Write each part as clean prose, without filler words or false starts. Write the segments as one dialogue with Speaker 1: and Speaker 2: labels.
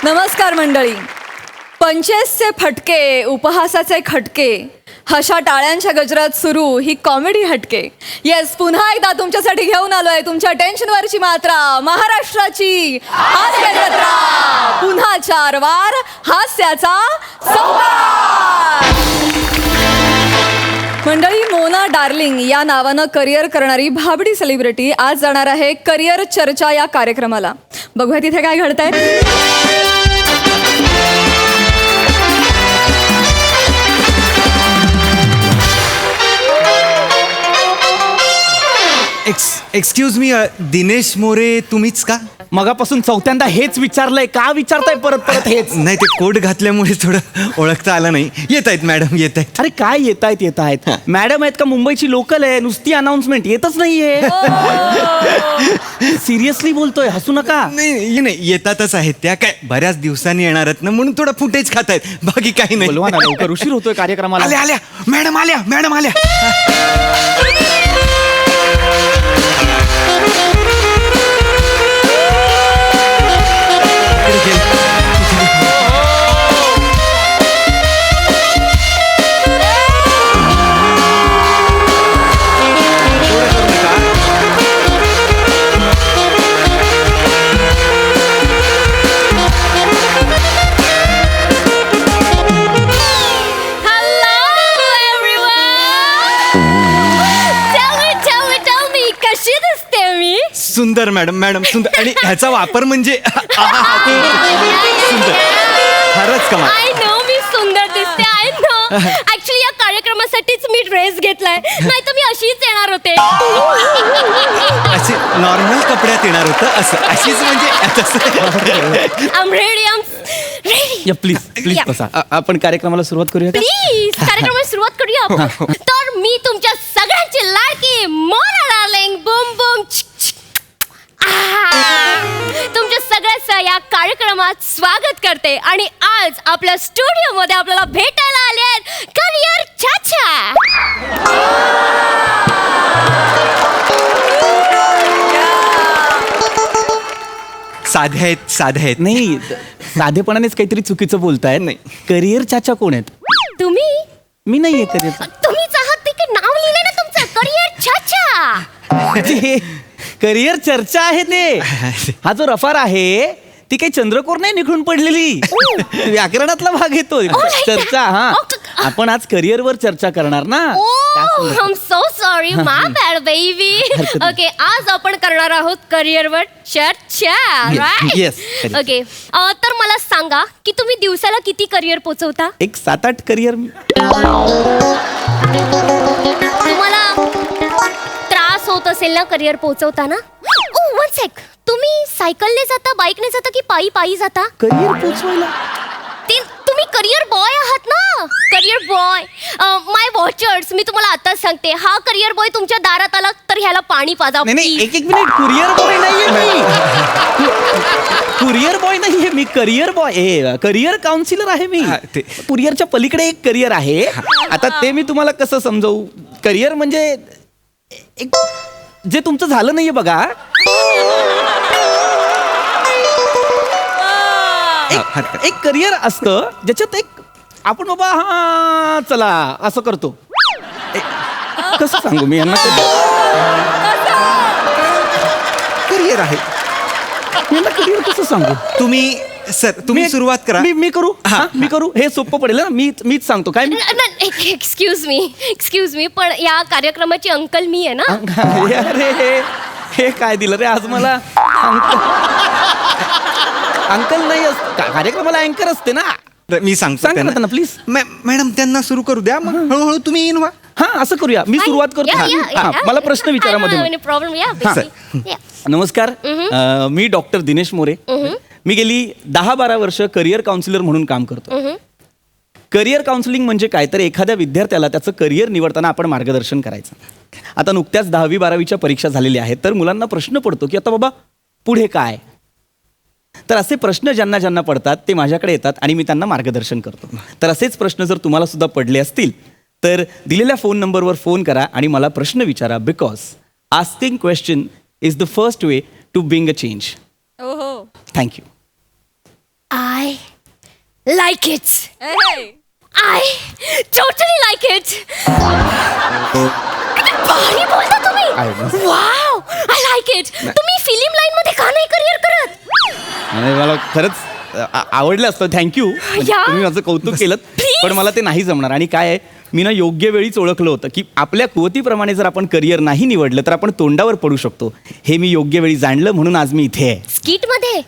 Speaker 1: नमस्कार मंडळी. पंचेसचे फटके, उपहासाचे खटके, हशा टाळ्यांच्या गजरात सुरू ही कॉमेडी हटके. येस, पुन्हा एकदा तुमच्यासाठी घेऊन आलोय तुमच्या टेन्शनवरची मात्रा, महाराष्ट्राची हास्य जत्रा. पुन्हा 4 वार हास्याचा संवाद. मंडळी, मोना डार्लिंग या नावानं करिअर करणारी भाबडी सेलिब्रिटी आज जाणार आहे करिअर चर्चा या कार्यक्रमाला. बघूया तिथे काय घडतंय.
Speaker 2: एक्सक्यूज मी, दिनेश मोरे तुम्हीच का?
Speaker 3: मगापासून चौथ्यांदा हेच विचारलंय. का विचारताय परत परत हेच?
Speaker 2: नाही, ते कोट घातल्यामुळे थोडं ओळखता आलं नाही. येत आहेत मॅडम, येत आहेत.
Speaker 3: अरे काय येत आहेत मॅडम आहेत का? मुंबईची लोकल आहे, नुसती अनाउन्समेंट येतच नाहीये. सिरियसली बोलतोय, हसू नका.
Speaker 2: नाही नाही, येतातच आहेत त्या. काय बऱ्याच दिवसांनी येणार आहेत ना, म्हणून थोडं फुटेज खात आहेत, बाकी काही नाही.
Speaker 3: बोलवा ना लवकर, उशीर होतोय कार्यक्रमाला.
Speaker 2: आल्या आल्या मॅडम, आल्या. सुंदर मॅडम सुंदर. आणि ह्याचा वापर म्हणजे सुंदर, फारच कमाल.
Speaker 4: आय नो मी सुंदर दिसते. I know. ऍक्च्युली या कार्यक्रमासाठीच मी ड्रेस घेतलाय, नाही तर मी अशीच येणार होते.
Speaker 2: असे नॉर्मल कपड्यात येणार होतं, असं अशीच म्हणजे
Speaker 4: आम रेडी.
Speaker 3: प्लीज बसा. आपण कार्यक्रमाला सुरुवात करूया का?
Speaker 4: प्लीज कार्यक्रमाला सुरुवात करूया आपण. तर मी तुमच्या सगळ्यांची लाडकी मोना डार्लिंग बूम बूम तुमच्या सगळ्यांचं या कार्यक्रमात स्वागत करते. आणि आज आपल्या स्टुडिओ मध्ये आपल्याला भेटायला आले आहेत करिअर चाचा.
Speaker 2: साधे आहेत.
Speaker 3: नाही, साधेपणानेच काहीतरी चुकीचं बोलताय.
Speaker 2: नाही.
Speaker 3: करिअर चाचा कोण आहेत?
Speaker 4: तुम्ही
Speaker 3: मी नाहीये करिअर.
Speaker 4: तुम्हीच आहात ते की नाव लिहिलंय ना तुमचं करिअर चाचा.
Speaker 3: करिअर चर्चा आहे ते. हा जो रफार आहे ती काही चंद्रकोर नाही निघून पडलेली, व्याकरणातला भाग येतो. चर्चा. हा, आपण आज करिअरवर चर्चा करणार ना.
Speaker 4: I am so sorry, my bad baby. Okay, आज आपण करणार आहोत करिअरवर चर्चा.
Speaker 3: Yes.
Speaker 4: ओके, तर मला सांगा की तुम्ही दिवसाला किती करिअर पोचवता?
Speaker 3: एक 7-8 करिअर.
Speaker 4: तुम्हाला त्रास होत असेल ना करिअर पोचवताना? वन सेक, तुम्ही सायकलने जाता, बाईकने जाता की पायी जाता?
Speaker 3: करिअर पोचवायला
Speaker 4: ते तुम्ही करिअर बॉय आहात ना. करिअर बॉय, माय वॉचर्स, मी तुम्हाला आताच सांगते, हा करिअर बॉय तुमच्या दारात आला तर ह्याला पाणी पाजा.
Speaker 3: नाही, एक मिनिट. कुरिअर बॉय नाहीये मी. कुरिअर बॉय नाहीये मी, करिअर बॉय, करिअर काउन्सिलर आहे मी. कुरिअरच्या पलीकडे एक करिअर आहे. आता ते मी तुम्हाला कसं समजवू? करिअर म्हणजे एक जे तुमचं झालं नाहीये बघा. एक करिअर असतं ज्याच्यात एक आपण बाबा हा चला असं करतो. कसं सांगू मी यांना?
Speaker 2: करिअर आहे.
Speaker 3: यांना करिअर कसं सांगू?
Speaker 2: तुम्ही सुरुवात करा.
Speaker 3: मी करू. मी करू, हे सोपं पडेल ना. मीच सांगतो काय.
Speaker 4: एक्सक्यूज मी, पण या कार्यक्रमाची अंकल मी आहे ना.
Speaker 3: अरे हे काय दिलं रे आज मला. अंकल नाही कार्यक्रमाला अँकर असते ना.
Speaker 2: मी सांगतो
Speaker 3: सांगा ना त्यांना प्लीज.
Speaker 2: मॅडम त्यांना सुरू करू द्या, मग हळूहळू तुम्ही येईन व्हा.
Speaker 3: हा, असं करूया. मी सुरुवात करतो. मला प्रश्न विचारा मध्ये.
Speaker 4: प्रॉब्लेम.
Speaker 3: नमस्कार, मी डॉक्टर दिनेश मोरे. मी गेली 10-12 वर्ष करिअर काउन्सिलर म्हणून काम करतो. करिअर काउन्सिलिंग म्हणजे काय, तर एखाद्या विद्यार्थ्याला त्याचं करिअर निवडताना आपण मार्गदर्शन करायचं. आता नुकत्याच 10वी-12वीच्या परीक्षा झालेल्या आहेत, तर मुलांना प्रश्न पडतो की आता बाबा पुढे काय. तर असे प्रश्न ज्यांना पडतात ते माझ्याकडे येतात आणि मी त्यांना मार्गदर्शन करतो. तर असेच प्रश्न जर तुम्हाला सुद्धा पडले असतील तर दिलेल्या फोन नंबरवर फोन करा आणि मला प्रश्न विचारा. Because asking question is the first way to bring a change.
Speaker 1: ओहो.
Speaker 3: Thank you.
Speaker 4: I like it. I totally like it. भारी बोलता तुम्ही. Wow, I like it. तुम्ही फिल्म लाईन मध्ये का नाही करिअर करत?
Speaker 3: आणि मला खरंच आवडलं असतं. थँक्यू,
Speaker 4: या.
Speaker 3: तुम्ही माझं कौतुक केलं.
Speaker 4: Please.
Speaker 3: पण मला ते नाही जमणार. आणि काय आहे, मी ना योग्य वेळीच ओळखलं होतं की आपल्या कुवतीप्रमाणे जर आपण करिअर नाही निवडलं तर आपण तोंडावर पडू शकतो. हे मी योग्य वेळी जाणलं, म्हणून आज मी इथे आहे.
Speaker 4: स्किट मध्ये.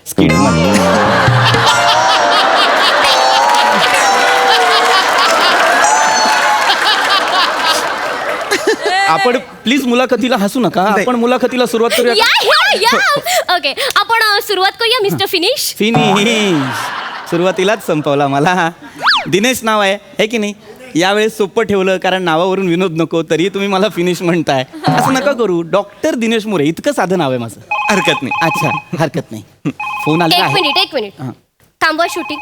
Speaker 3: आपण प्लीज मुलाखतीला हसू नका. आपण मुलाखतीला सुरुवात करूया.
Speaker 4: या या या. ओके, आपण सुरुवात करूया मिस्टर फिनिश.
Speaker 3: फिनिश. सुरुवातीलाच संपवला मला. दिनेश नाव आहे की नाही? यावेळेस सोपं ठेवलं कारण नावावरून विनोद नको, तरी तुम्ही मला फिनिश म्हणताय. असं नका करू. डॉक्टर दिनेश मोरे इतकं साधं नाव आहे माझं.
Speaker 2: हरकत नाही.
Speaker 3: अच्छा, हरकत नाही. फोन आला
Speaker 4: एक
Speaker 3: आहे.
Speaker 4: मिनिट. थांबवा शूटिंग.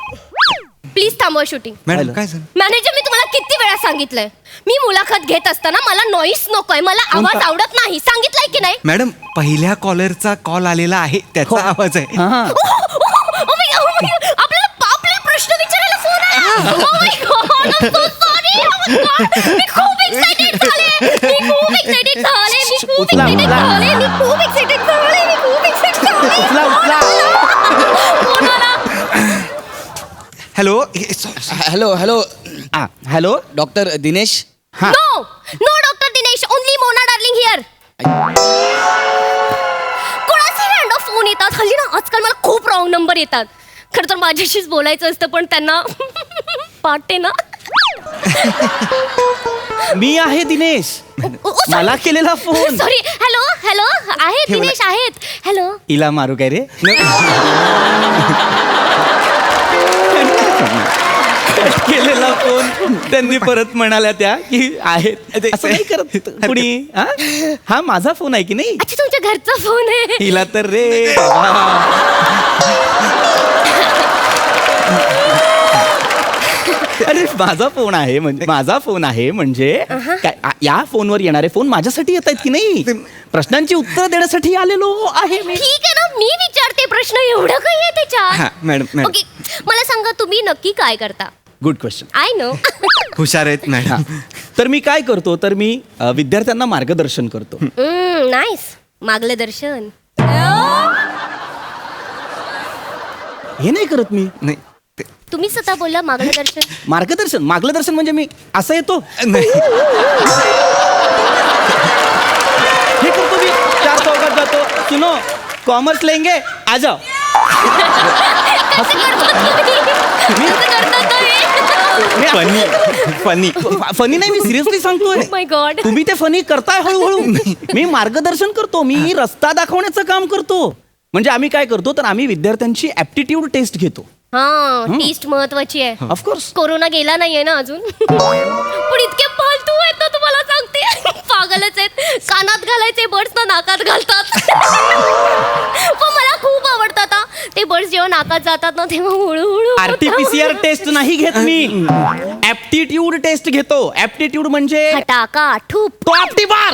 Speaker 4: प्लीज थांबवा शूटिंग.
Speaker 2: मॅडम काय झालं?
Speaker 4: मॅनेजर, मी तुम्हाला किती वेळा सांगितलंय, मी मुलाखत घेत असताना मला नॉईस नकोय, मला आवाज आवडत नाही. सांगितलंय की नाही?
Speaker 2: मॅडम पहिल्या कॉलरचा कॉल आलेला आहे, त्याचा आवाज आहे.
Speaker 3: हा.
Speaker 4: आपल्याला प्रश्न विचारायला फोन आला. Oh my God, I'm so sorry. Oh my God. मी खूप excited झाले.
Speaker 3: उचला.
Speaker 4: फोन आला.
Speaker 2: Hello.
Speaker 5: Hello
Speaker 3: hello.
Speaker 5: Doctor Dinesh.
Speaker 3: हा.
Speaker 4: No doctor Dinesh, only Mona darling here. कोणाचे रँडम फोन येतात हल्ली ना. आजकाल मला खूप रॉंग नंबर येतात. खरं तर माझ्याशीच बोलायचं असतं, पण त्यांना पाटे ना.
Speaker 3: मी आहे दिनेश. मला केलेला फोन.
Speaker 4: सॉरी. हॅलो आहेत दिनेश आहेत. हॅलो.
Speaker 3: इला मारू काय रे? केलेला फोन त्यांनी परत म्हणाल्या त्या की आहेत. असं नाही करत कुणी. हा माझा फोन आहे की नाही?
Speaker 4: अच्छा, तुमच्या घरचा फोन आहे.
Speaker 3: हिला तर रे बाबा. अरे माझा फोन आहे म्हणजे काय, या फोनवर येणारे फोन माझ्यासाठी येत आहेत की नाही? प्रश्नांची उत्तर देण्यासाठी आलेलो आहे मी.
Speaker 4: ठीक आहे ना, मी विचारते प्रश्न. एवढं काही आहे
Speaker 2: हा,
Speaker 4: त्याच्यात?
Speaker 2: मॅडम.
Speaker 4: ओके, मला सांगा तुम्ही नक्की काय करता?
Speaker 3: Good question.
Speaker 4: I know.
Speaker 2: हुशार आहेत मॅडम.
Speaker 3: तर मी काय करतो, तर मी विद्यार्थ्यांना मार्गदर्शन करतो.
Speaker 4: नाईस. मागलं दर्शन.
Speaker 3: हे नाही करत मी.
Speaker 2: नाही
Speaker 4: तुम्ही स्वतः बोलला मागलं दर्शन.
Speaker 3: मार्गदर्शन म्हणजे मी असं येतो.
Speaker 2: नाही.
Speaker 3: हे करतो मी. 4 चौकात जातो. सुनो, कॉमर्स लेंगे आ जाओ.
Speaker 4: कसं करता तुम्ही?
Speaker 3: फनी नाही, मी सिरियसली सांगतोय.
Speaker 4: माय गॉड.
Speaker 3: तुम्ही ते फनी करताय हळूहळू. मी मार्गदर्शन करतो. मी रस्ता दाखवण्याचं काम करतो. म्हणजे आम्ही काय करतो, तर आम्ही विद्यार्थ्यांची ऍप्टिट्यूड टेस्ट घेतो.
Speaker 4: हा, टेस्ट महत्वाची आहे.
Speaker 3: ऑफकोर्स.
Speaker 4: कोरोना गेला नाहीये ना अजून. पण इतके फालतू आहेत ना, तुम्हाला सांगते. पागलच आहेत. कानात घालायचे बर्ड्स ना नाकात घालतात. पण मला खूप आवडतात हा. ते बर्ड्स जेव्हा नाकात जातात ना, तेव्हा हळूहळू.
Speaker 3: आरटीपीसीआर टेस्ट नाही घेत मी. ऍप्टिट्यूड टेस्ट घेतो. ऍप्टिट्यूड म्हणजे
Speaker 4: टाका ठूप.
Speaker 3: तो आपटी बार.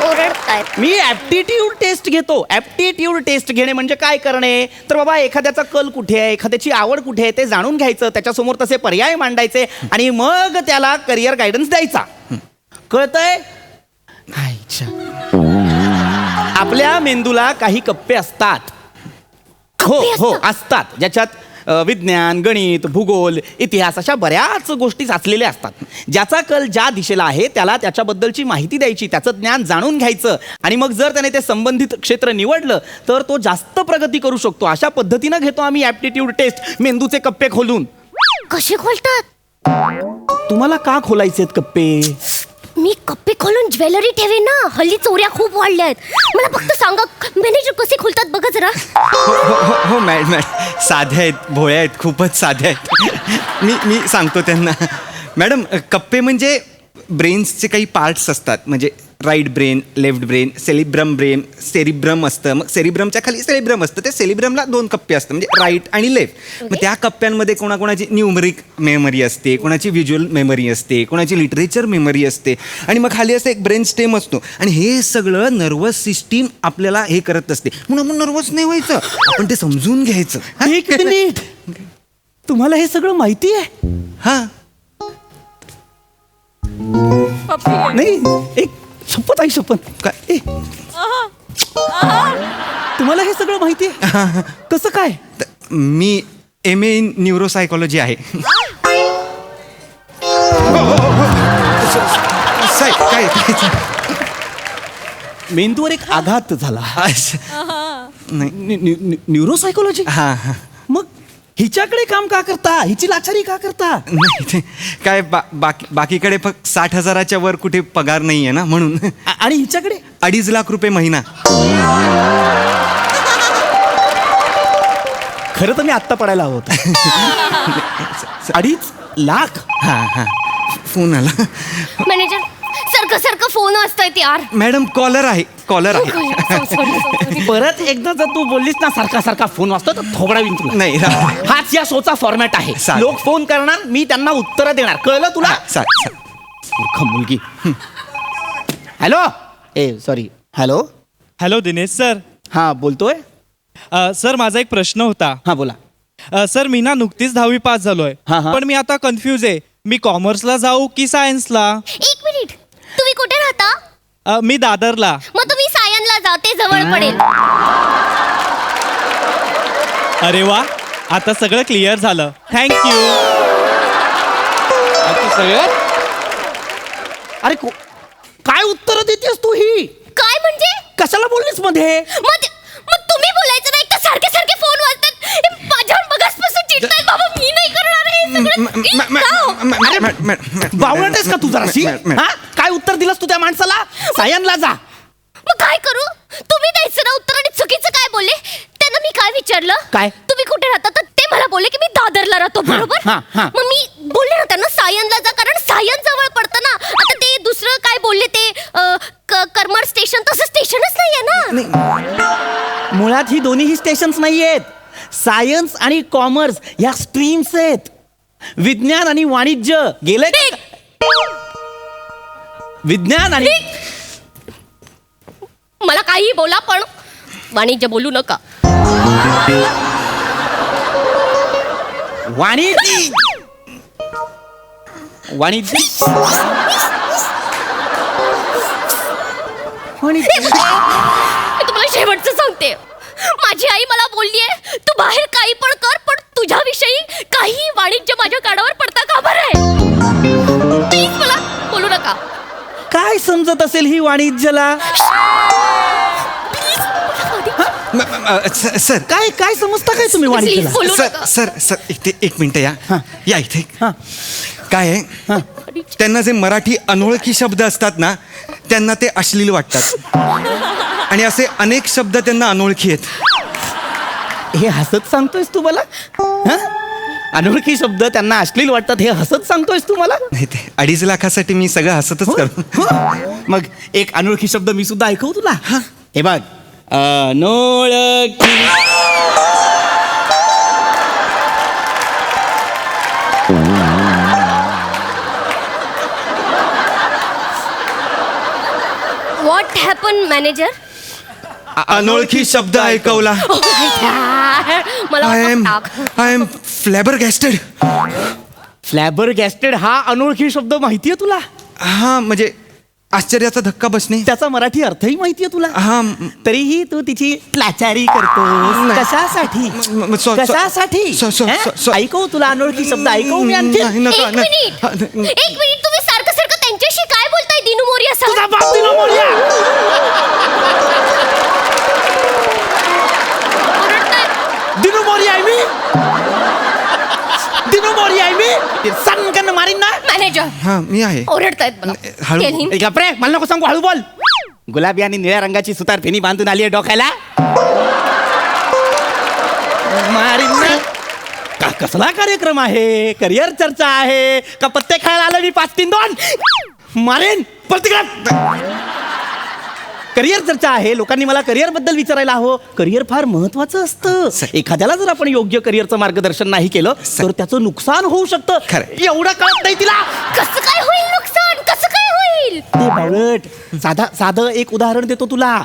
Speaker 4: ओरडतायत.
Speaker 3: मी ऍप्टिट्यूड टेस्ट घेतो. ऍप्टिट्यूड टेस्ट घेणे म्हणजे काय करणे, तर बाबा एखाद्याचा कल कुठे आहे, एखाद्याची आवड कुठे आहे ते जाणून घ्यायचं, त्याच्यासमोर तसे पर्याय मांडायचे आणि मग त्याला करिअर गायडन्स द्यायचा. कळतंय? आपल्या मेंदूला काही कप्पे असतात. हो असतात, ज्याच्यात विज्ञान, गणित, भूगोल, इतिहास अशा बऱ्याच गोष्टी साचलेल्या असतात. ज्याचा कल ज्या दिशेला आहे त्याला त्याच्याबद्दलची माहिती द्यायची, त्याचं ज्ञान जाणून घ्यायचं आणि मग जर त्याने ते संबंधित क्षेत्र निवडलं तर तो जास्त प्रगती करू शकतो. अशा पद्धतीनं घेतो आम्ही ऍप्टिट्यूड टेस्ट, मेंदूचे कप्पे खोलून.
Speaker 4: कसे खोलतात?
Speaker 3: तुम्हाला का खोलायचेत कप्पे?
Speaker 4: मी कप्पे खोलून ज्वेलरी ठेवेन ना. हल्ली चोऱ्या खूप वाढल्या आहेत. मला फक्त सांगा मॅनेजर कसे खोलतात बघा जरा.
Speaker 2: हो मॅडम. साध्या आहेत, भोळ्या आहेत, खूपच साध्या आहेत. मी सांगतो त्यांना. मॅडम, कप्पे म्हणजे ब्रेन्सचे काही पार्ट्स असतात. म्हणजे right brain, left brain, cerebrum असतं. मग सेरिब्रमच्या खाली सेरिब्रम असतं. त्या सेरिब्रमला 2 कप्पे असतात, म्हणजे राईट आणि लेफ्ट. मग त्या कप्प्यांमध्ये कोणाकोणाची न्यूमरिक मेमरी असते, कोणाची व्हिज्युअल मेमरी असते, कोणाची लिटरेचर मेमरी असते, आणि मग खाली असं एक ब्रेन स्टेम असतो. आणि हे सगळं नर्वस सिस्टीम आपल्याला हे करत असते. म्हणून आपण नर्वस नाही व्हायचं, आपण ते समजून घ्यायचं. हा?
Speaker 3: एक मिनिट, तुम्हाला हे सगळं माहिती आहे?
Speaker 2: हा
Speaker 3: नाही, एक शपथ आहे, शपथ. काय तुम्हाला हे सगळं माहिती आहे? कसं काय?
Speaker 2: मी MA इन न्यूरोसायकॉलॉजी आहे. साहेब काय
Speaker 3: मेंदूवर एक आघात झाला.
Speaker 2: नाही
Speaker 3: न्यूरोसायकोलॉजी.
Speaker 2: हा हा
Speaker 3: मग हिच्याकडे काम का करता? हिची लाचारी का करता?
Speaker 2: नाही ते काय बाकीकडे फक्त 60,000च्या वर कुठे पगार नाहीये ना, म्हणून.
Speaker 3: आणि हिच्याकडे
Speaker 2: 2.5 लाख रुपये महिना.
Speaker 3: खरं तर मी आत्ता पडायला हवं होतं. 2.5 लाख.
Speaker 2: हा हा फोन आला.
Speaker 4: मॅनेजर सारखं फोन असतायत यार.
Speaker 2: मॅडम कॉलर आहे.
Speaker 3: परत एकदा जर तू बोललीस ना सारखा फोन वाजतो तर थोबडावीन तुला.
Speaker 2: नाही
Speaker 3: हाच या शोचा फॉर्मॅट आहे.
Speaker 2: चालेल.
Speaker 3: लोक फोन करणार, मी त्यांना उत्तरं देणार. कळलं तुला? मूर्ख मुलगी. Hello, sorry, hello.
Speaker 6: Hello Dinesh sir.
Speaker 3: हा बोलतोय.
Speaker 6: सर माझा एक प्रश्न होता.
Speaker 3: हा बोला.
Speaker 6: सर मी ना नुकतीच 10वी पास झालोय,
Speaker 3: हा, हा.
Speaker 6: पण मी आता कन्फ्यूज आहे. मी कॉमर्सला जाऊ की सायन्सला?
Speaker 4: 1 मिनिट, तुम्ही कुठे राहता?
Speaker 6: मी दादरला.
Speaker 4: मग तुम्ही सायनला जा, ते जवळ पडेल.
Speaker 6: अरे वा, आता सगळं क्लिअर झालं. थँक्यू.
Speaker 3: अरे काय उत्तर देतेस तू ही?
Speaker 4: काय म्हणजे?
Speaker 3: कशाला बोललीस मध्ये?
Speaker 4: मग तुम्ही बोलायचं नाही का? सारखे फोन वाजतात. हे माझ्यावर बघासपासून चिडतायत बाबा. मी नाही करणार हे सगळं.
Speaker 3: बावळट आहेस का तू जराशी? हा, काय उत्तर दिलंस तू त्या माणसाला? सायनला जा.
Speaker 4: मग काय करू? तुम्ही द्यायचं ना उत्तर, आणि चुकीचं काय बोलले? त्यांना मी काय विचारलं?
Speaker 3: काय?
Speaker 4: तुम्ही कुठे राहता? तर ते मला बोलले की मी दादरला राहतो, बरोबर?
Speaker 3: हा, हा.
Speaker 4: मग मी बोलले ना त्यांना सायनला जा, कारण सायन जवळ पडतं ना. आता ते दुसरं काय बोलले ते करमर स्टेशन, तसं स्टेशनच नाहीये ना.
Speaker 3: मुळात ही दोन्हीही स्टेशन्स नाही आहेत. सायन्स आणि कॉमर्स ह्या स्ट्रीम्स आहेत. विज्ञान आणि वाणिज्य गेले. विज्ञान आणि
Speaker 4: मला काही बोला, पण वाणिज्य बोलू नका.
Speaker 3: वाणिज्य वाणिज्य
Speaker 4: मी तुम्हाला शेवटचं सांगते. माझी आई मला बोललीये तू बाहेर काही पण कर, पण तुझ्याविषयी काही वाणिज्य माझ्या कानावर पडता कामा नये. प्लीज मला बोलू नका.
Speaker 3: काय समजत असेल ही वाणिज्यला?
Speaker 2: सर
Speaker 3: काय काय समजता काय तुम्ही वाणिज्यला?
Speaker 4: Please, बोलू
Speaker 2: सर
Speaker 4: नका.
Speaker 2: सर इथे 1 मिनिट या इथे.
Speaker 3: हा.
Speaker 2: काय आहे, त्यांना जे मराठी अनोळखी शब्द असतात ना, त्यांना ते अश्लील वाटतात. आणि असे अनेक शब्द त्यांना अनोळखी आहेत.
Speaker 3: हे हसत सांगतोयस तू मला? हा? अनोळखी शब्द त्यांना अश्लील वाटतात हे हसत सांगतोयस तू मला?
Speaker 2: नाही ते 2.5 लाखासाठी मी सगळं हसतच करतो.
Speaker 3: मग एक अनोळखी शब्द मी सुद्धा ऐकवू तुला? हे बघ, अनोळखी.
Speaker 4: What happen manager?
Speaker 2: अनोळखी शब्द ऐकवला.
Speaker 4: मला
Speaker 2: आय
Speaker 4: वाटतं
Speaker 2: एम फ्लॅबरगॅस्टेड.
Speaker 3: फ्लॅबरगॅस्टेड हा अनोळखी शब्द माहितीये तुला?
Speaker 2: हा म्हणजे आश्चर्याचा धक्का बसणे.
Speaker 3: त्याचा मराठी अर्थही माहितीये तुला?
Speaker 2: हा
Speaker 3: तरीही तू तिची लाचारी करतोस.
Speaker 2: नाही.
Speaker 3: कशासाठी?
Speaker 2: सो-
Speaker 3: कशासाठी?
Speaker 2: सो-
Speaker 3: ऐकव तुला अनोळखी शब्द ऐकव मी आणखी.
Speaker 2: नाही, नका,
Speaker 4: एक
Speaker 2: नाही.
Speaker 4: मिनिट तुम्ही सारखं त्यांच्याशी काय बोलताय दिनू मोरिया सर?
Speaker 3: तुझा बाप दिनो मोरिया. दिनो मोरिया आहे मी. दिनो मोरिया आहे मी. सनकन मारीन ना.
Speaker 4: मॅनेजर
Speaker 2: हा मी आहे.
Speaker 4: ओरडतायत मला.
Speaker 2: हळू.
Speaker 4: Tell him.
Speaker 3: गप्रे, मला नको सांगू, हळू बोल. गुलाबी आणि निळ्या रंगाची सुतार फेनी बांधून आली आहे डोक्याला. मारीन ना. का कसला कार्यक्रम आहे? करिअर चर्चा आहे का पत्ते खेळायला आलो मी 5-3-2? मारेन. परत तिकडे. करिअर चर्चा आहे. लोकांनी मला करिअर बद्दल विचारायला हवं. करिअर फार महत्वाचं असतं. एखाद्याला जर आपण योग्य करिअरचं मार्गदर्शन नाही केलं तर त्याचं नुकसान होऊ शकतं.
Speaker 2: खरंय.
Speaker 3: एवढं कळत नाही तिला.
Speaker 4: कसं काय होईल नुकसान, कसं काय होईल?
Speaker 3: ते बावळट. साधं एक उदाहरण देतो तुला.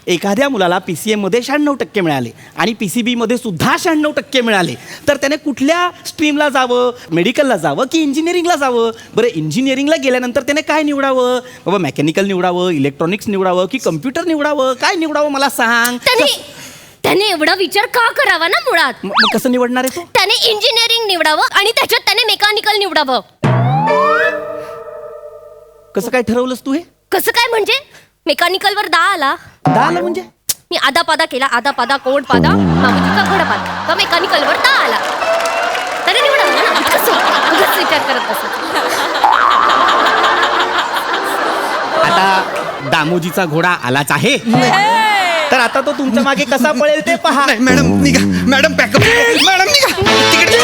Speaker 3: एखाद्या मुलाला PCM मध्ये 96% मिळाले आणि PCB मध्ये सुद्धा 96% मिळाले, तर त्याने कुठल्या स्ट्रीमला जावं? मेडिकलला जावं की इंजिनिअरिंगला जावं? बरं, इंजिनिअरिंगला गेल्यानंतर त्याने काय निवडावं? बाबा मेकॅनिकल निवडावं, इलेक्ट्रॉनिक्स निवडावं की कम्प्युटर निवडावं? काय निवडावं मला सांग.
Speaker 4: त्याने एवढा विचार का करावा ना मुळात?
Speaker 3: मग कसं निवडणार आहे तो?
Speaker 4: त्याने इंजिनिअरिंग निवडावं आणि त्याच्यात त्याने मेकॅनिकल निवडावं.
Speaker 3: कसं काय ठरवलंस तू हे?
Speaker 4: कसं काय म्हणजे? मेकॅनिकल वर 10 आला.
Speaker 3: 10 आलं म्हणजे?
Speaker 4: मी आदा पादा केला, आदा पादा कोण पादा मामाजीचा घोडा पादा, तर मेकॅनिकल वर 10 आला. त्याने निवडावं ना. कसं उगाच विचार करत बसत.
Speaker 3: आता दामोजीचा घोडा आलाच आहे, तर आता तो तुमच्या मागे कसा पळेल ते पहा.
Speaker 2: नाही मॅडम निघा, मॅडम पॅकअप, मॅडम निघा तिकडे.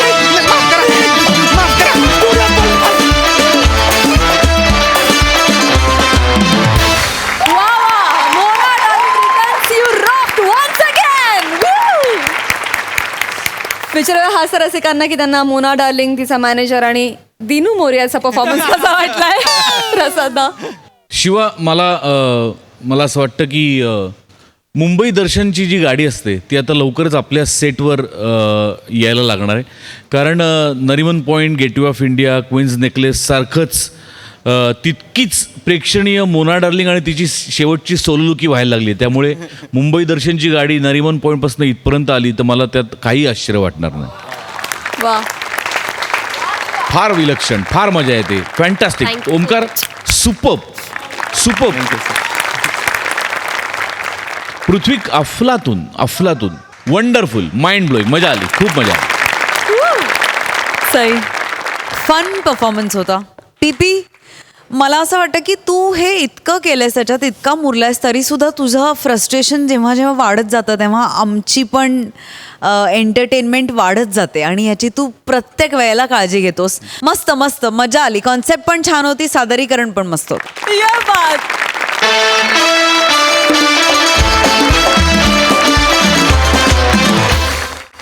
Speaker 2: माफ करा, माफ करा.
Speaker 1: विचारूया हास्य रसिकांना की त्यांना मोना डार्लिंग, तिचा मॅनेजर आणि दिनू मोरियाचा परफॉर्मन्स कसा वाटलाय. प्रसादा.
Speaker 7: शिवा, मला असं वाटतं की मुंबई दर्शनची जी गाडी असते ती आता लवकरच आपल्या सेटवर यायला लागणार आहे. कारण Nariman Point, Gateway of India, Queen's Necklace सारखंच तितकीच प्रेक्षणीय मोना डार्लिंग आणि तिची शेवटची सोलोलुकी व्हायला लागली. त्यामुळे मुंबई दर्शनची गाडी नरिमन पॉईंटपासून इथपर्यंत आली तर मला त्यात काही आश्चर्य वाटणार नाही.
Speaker 1: वा.
Speaker 7: फार विलक्षण, फार मजा येते.
Speaker 4: Thank
Speaker 7: fantastic.
Speaker 4: you.
Speaker 7: Omkar, superb. Prithvi, अफलातून वंडरफुल, माइंड ब्लोईंग. मजा आली, खूप मजा आली.
Speaker 1: सई.
Speaker 8: फन परफॉर्मन्स होता. टीपी, मला असं वाटतं की तू हे इतकं केलंयस, त्याच्यात इतका मुरलायस, तरी सुद्धा तुझं फ्रस्ट्रेशन जेव्हा जेव्हा वाढत जातं तेव्हा आमची पण एंटरटेनमेंट वाढत जाते आणि याची तू प्रत्येक वेळेला काळजी घेतोस. मस्त मस्त मजा आली. कॉन्सेप्ट पण छान होती, सादरीकरण पण मस्त होतं.
Speaker 1: या बात.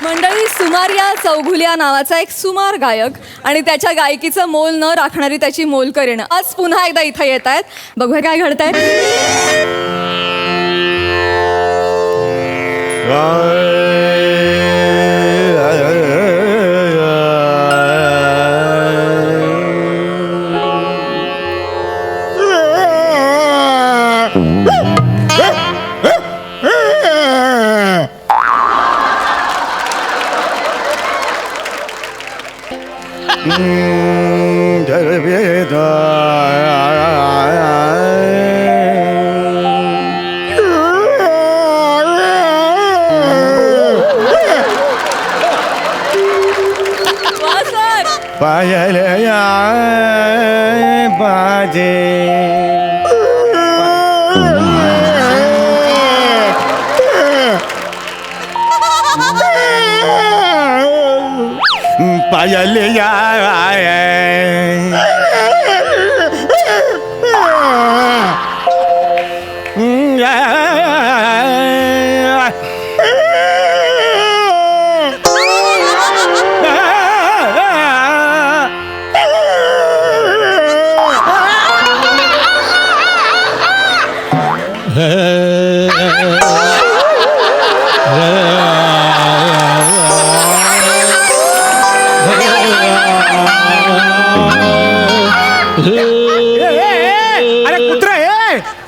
Speaker 1: मंडळी, सुमार या चौघुल्या नावाचा एक सुमार गायक आणि त्याच्या गायकीचं मोल न राखणारी त्याची मोल करीण आज पुन्हा एकदा इथं येत आहेत. बघूया काय घडतंय.
Speaker 2: पायलया बाजे पायलया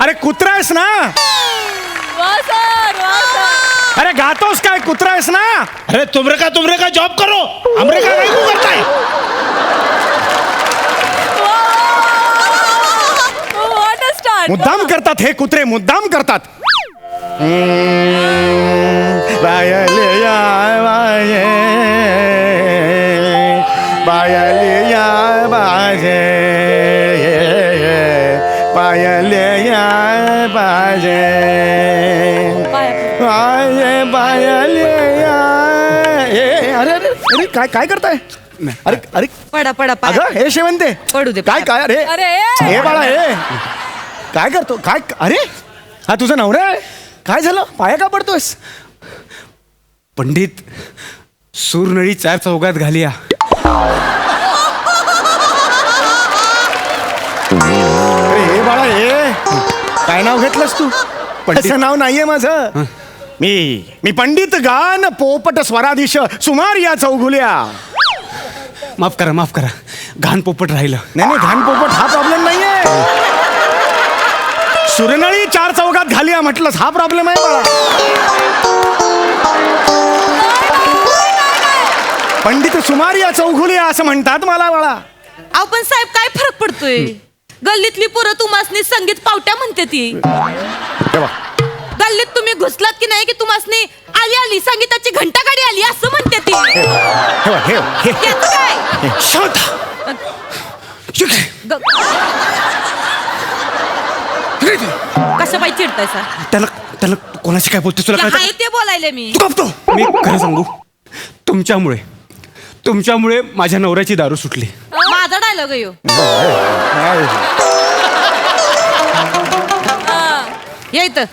Speaker 2: अरे कुत्रा आहेस ना? अरे गातोस काय? कुत्रा आहेस ना?
Speaker 6: अरे तुमरे का जॉब करो, हमरे का नहीं करता है.
Speaker 2: मुद्दाम करतात हे कुत्रे, मुद्दाम करतात. बायलिया बाजे बायलिया बाजे बायलिया बाजे बाजे बायलिया. अरे अरे अरे काय करताय? अरे अरे
Speaker 8: पडा पडा
Speaker 2: अगं हे शेवंते
Speaker 8: पडू दे.
Speaker 2: काय काय? अरे
Speaker 1: अरे
Speaker 2: हे बाळा हे काय करतो? काय? अरे
Speaker 9: हा तुझा नवरा आहे? काय झालं, पाया का पडतोयस?
Speaker 2: पंडित, सूरनळी 4 चौघात घालिया.
Speaker 9: अरे हे बाळा हे काय नाव घेतलंस तू? असं नाव नाहीये माझं. मी पंडित गान पोपट स्वराधीश सुमार या चौघुल्या.
Speaker 2: माफ करा घाण पोपट राहिलं.
Speaker 9: नाही घाण पोपट हा प्रॉब्लेम नाहीये. सुरनळी 4 चौघात घालिया म्हटलंस हा प्रॉब्लेम आहे बाळा. पंडित सुमार या चौघुल्या असं म्हणतात मला बाळा.
Speaker 8: अहो पण साहेब काय फरक पडतोय? गल्लीतली पोरं तुम्हासनी संगीत पावट्या म्हणते ती.
Speaker 9: तेव्हा
Speaker 8: गल्लीत तुम्ही घुसलात की नाही की तुम्हासनी आली संगीताची घंटागाडी आली असं म्हणते ती. याचं काय?
Speaker 9: शांत.
Speaker 8: कशा बाई चिडतायसा?
Speaker 2: त्याला कोणाशी काय बोलतो तुला कळतं?
Speaker 8: आहे ते बोलायले मी.
Speaker 2: तू गप्प. मी खरं सांगू, तुमच्यामुळे माझ्या नवऱ्याची दारू सुटली.
Speaker 8: माझा डायलॉग आहे ह्यो. या इथं.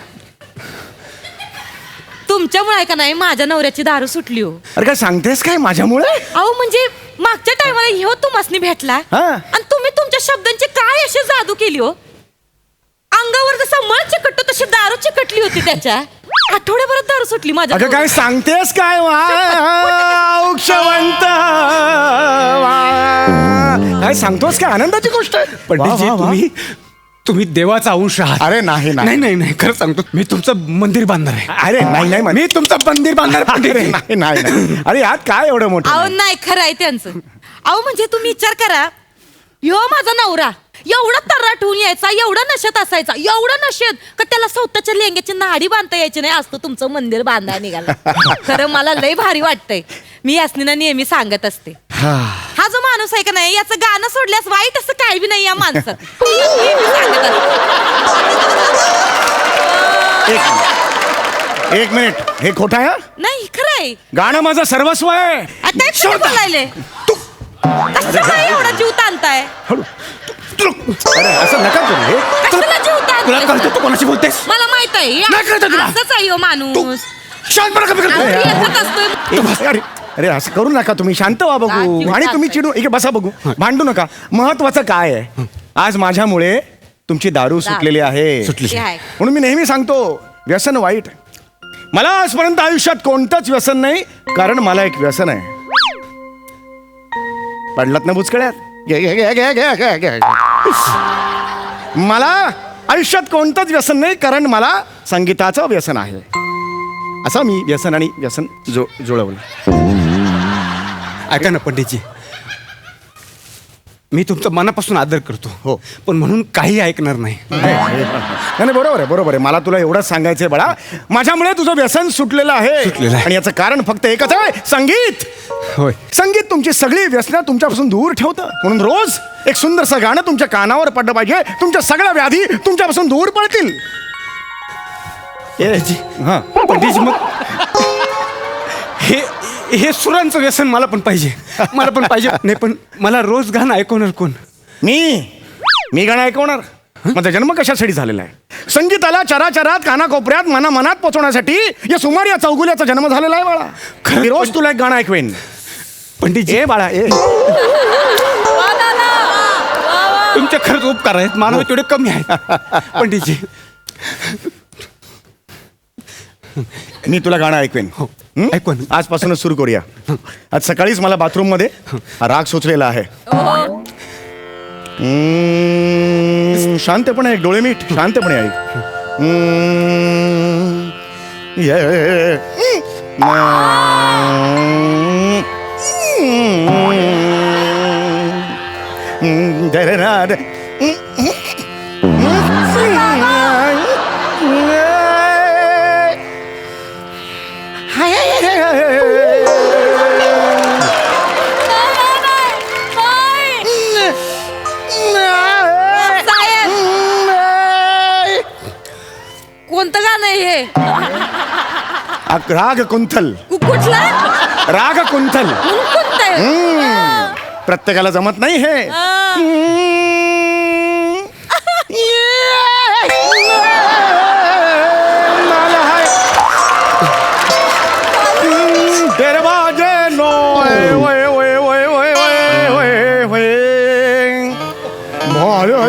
Speaker 8: तुमच्यामुळे आहे का नाही माझ्या नवऱ्याची दारू सुटली हो.
Speaker 9: अरे काय सांगतेस काय माझ्यामुळे?
Speaker 8: अहो म्हणजे मागच्या टायमाला ह्यो तुम्हासनी भेटला
Speaker 9: हा.
Speaker 8: आणि तुम्ही तुमच्या शब्दांची काय अशी जादू केली हो. अंगावर जसा मळ चिकटतो तशी दारू चिकटली होती त्याच्या. आठवड्याभरात दारू सुटली माझ्या.
Speaker 9: अगं काय सांगतेस काय औक्षवंत काय सांगतोस काय आनंदाची गोष्ट आहे.
Speaker 2: पंडितजी, तुम्ही देवाचा अंश आहात.
Speaker 9: अरे नाही
Speaker 2: नाही खरं सांगतो, मी तुमचं मंदिर बांधणार आहे.
Speaker 9: अरे नाही
Speaker 2: मी तुमचं मंदिर बांधणार पंडित.
Speaker 9: नाही अरे यात काय एवढं मोठं
Speaker 8: अहो
Speaker 9: नाही.
Speaker 8: नाही खरं आहे त्यांचं. अहो म्हणजे तुम्ही विचार करा, ह्यो माझा नवरा एवढा तर्राट होऊन यायचा, एवढा नशेत असायचा, एवढा नशेत का त्याला स्वतःच्या लेंग्याची नाडी बांधता यायची नाही. असतं तुमचं मंदिर बांधायला निघाला. खरं मला लय भारी वाटतंय. मी यासनीना नेहमी सांगत असते, हा जो माणूस आहे का नाही याचं गाणं सोडल्यास वाईट असं काय बी नाही या माणसात. नेहमी सांगत असते.
Speaker 9: एक मिनिट हे खोटं आहे हा?
Speaker 8: नाही खरं आहे.
Speaker 9: गाणं माझं सर्वस्व आहे.
Speaker 8: आता तुम्ही बोलायले कसं काय एवढा जीव ताणताय?
Speaker 9: हळू. अरे असं नका करू हे.
Speaker 8: कशाला जीव
Speaker 2: तुला कळतं
Speaker 8: ताणताय?
Speaker 2: तू कोणाशी बोलतेस?
Speaker 8: मला माहित आहे
Speaker 9: नाही कळतं तुला?
Speaker 8: असंच आहे हो माणूस.
Speaker 9: शांतपणा कमी
Speaker 8: अहो,
Speaker 9: करतो.
Speaker 8: येतच असतोय.
Speaker 9: अरे असं करू नका तुम्ही. शांत व्हा बघू.
Speaker 8: जीव
Speaker 9: आणि तुम्ही
Speaker 8: ताणतोय.
Speaker 9: चिडू इकडे बसा बघू. भांडू नका. महत्वाचं काय आहे, आज माझ्यामुळे तुमची दारू सुटलेली आहे.
Speaker 2: सुटली.
Speaker 8: ते आहे.
Speaker 9: म्हणून मी नेहमी सांगतो व्यसन वाईट. मला आजपर्यंत आयुष्यात कोणतंच व्यसन नाही, कारण मला एक व्यसन आहे. पडलात ना बुचकळ्यात? घे. मला आयुष्यात कोणतंच व्यसन नाही, कारण मला संगीताचं व्यसन आहे. असं मी व्यसन आणि व्यसन जुळवलं.
Speaker 2: ऐका ना पंडितजी, मी तुमचा मनापासून आदर करतो.
Speaker 9: हो.
Speaker 2: पण म्हणून काही ऐकणार नाही.
Speaker 9: नाही बरोबर आहे. मला तुला एवढंच सांगायचंय बाळा, माझ्यामुळे तुझं व्यसन सुटलेलं आहे. आणि याचं कारण फक्त एकच आहे, संगीत.
Speaker 2: होय.
Speaker 9: संगीत तुमची सगळी व्यसनं तुमच्यापासून दूर ठेवतं. म्हणून रोज एक सुंदरसं गाणं तुमच्या कानावर पडलं पाहिजे. तुमच्या सगळ्या व्याधी तुमच्यापासून दूर पडतील.
Speaker 2: हा पंडितजी, मग हे सुरांचं व्यसन मला पण पाहिजे. नाही पण मला रोज गाणं ऐकवणार कोण?
Speaker 9: मी गाणं ऐकवणार. माझा जन्म कशासाठी झालेला आहे? संगीताला चराचरात कानाकोपऱ्यात मनात पोचवण्यासाठी या सुमार या चौगुल्याचा जन्म झालेला आहे बाळा. मी रोज तुला एक गाणं ऐकवेन.
Speaker 2: पंडितजी,
Speaker 9: ए बाळा ए.
Speaker 2: तुमचे खरंच उपकार आहेत. मानव तेवढे कमी आहेत पंडितजी.
Speaker 9: मी तुला गाणं ऐकवेन. हं?
Speaker 2: ऐकून.
Speaker 9: आजपासूनच सुरू करूया. आज सकाळीच मला बाथरूम मध्ये हा राग सुचलेला आहे. शांतपणे ऐक, डोळे मीठ, शांतपणे ऐक.
Speaker 8: कोणतं गाणं आहे हे?
Speaker 9: राग कुंथल.
Speaker 8: कुठला?
Speaker 9: राग कुंथल.
Speaker 8: कोणतं आहे?
Speaker 9: प्रत्येकाला जमत नाही हे.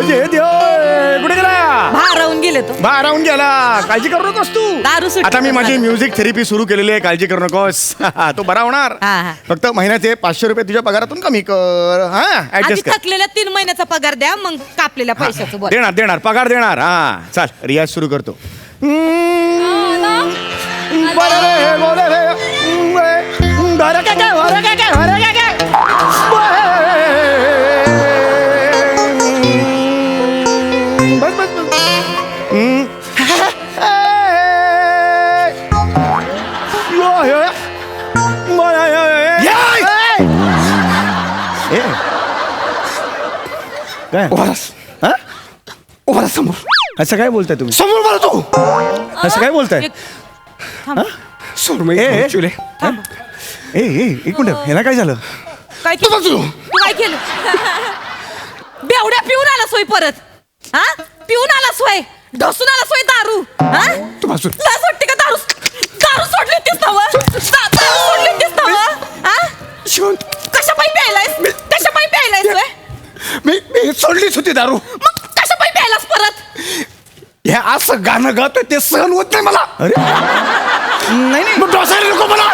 Speaker 9: कुठे गेला
Speaker 8: राहून गेले तो
Speaker 9: राहून गेला. काळजी करू नकोस तू.
Speaker 8: दारू सुटली
Speaker 9: आता मी माझी म्युझिक थेरपी सुरू केलेली आहे. काळजी करू नकोस. तो बरा होणार.
Speaker 8: हा.
Speaker 9: फक्त महिन्याचे 500 रुपये तुझ्या पगारातून कमी कर. हा
Speaker 8: आधी
Speaker 9: ऍडजस्ट कर.
Speaker 8: थकलेल्या 3 महिन्याचा पगार द्या मग कापलेल्या पैशाचं बोल.
Speaker 9: देणार पगार देणार. हा चल रियाज सुरू करतो. बस बस बस. काय हा?
Speaker 5: उभा समोर
Speaker 9: असं काय बोलताय तुम्ही?
Speaker 5: समोर मला तू
Speaker 9: असं काय बोलताय?
Speaker 5: सोड
Speaker 9: ए,
Speaker 5: चुले
Speaker 9: एक मिनिट ह्याला काय झालं?
Speaker 8: काय
Speaker 5: तू बघ तू.
Speaker 8: तू काय केलं बेवड्या पिऊन आला सोय परत हा पिऊन आला सोय ढसून आला सोय दारू हा
Speaker 5: तू बाजू.
Speaker 8: लाज वाटते का दारू दारू सोडली होतीस ना दारू सोडली होतीस ना हा
Speaker 5: शांत.
Speaker 8: कशा पायी प्यायलायस कशा पायी प्यायलायस सोय
Speaker 5: मी सोडलीच होती दारू.
Speaker 8: मग कशा पायी प्यायलास परत
Speaker 5: हे असं गाणं गातोय ते सहन होत नाही मला.
Speaker 9: अरे नाही नाही
Speaker 5: मग डोसायला नको मला.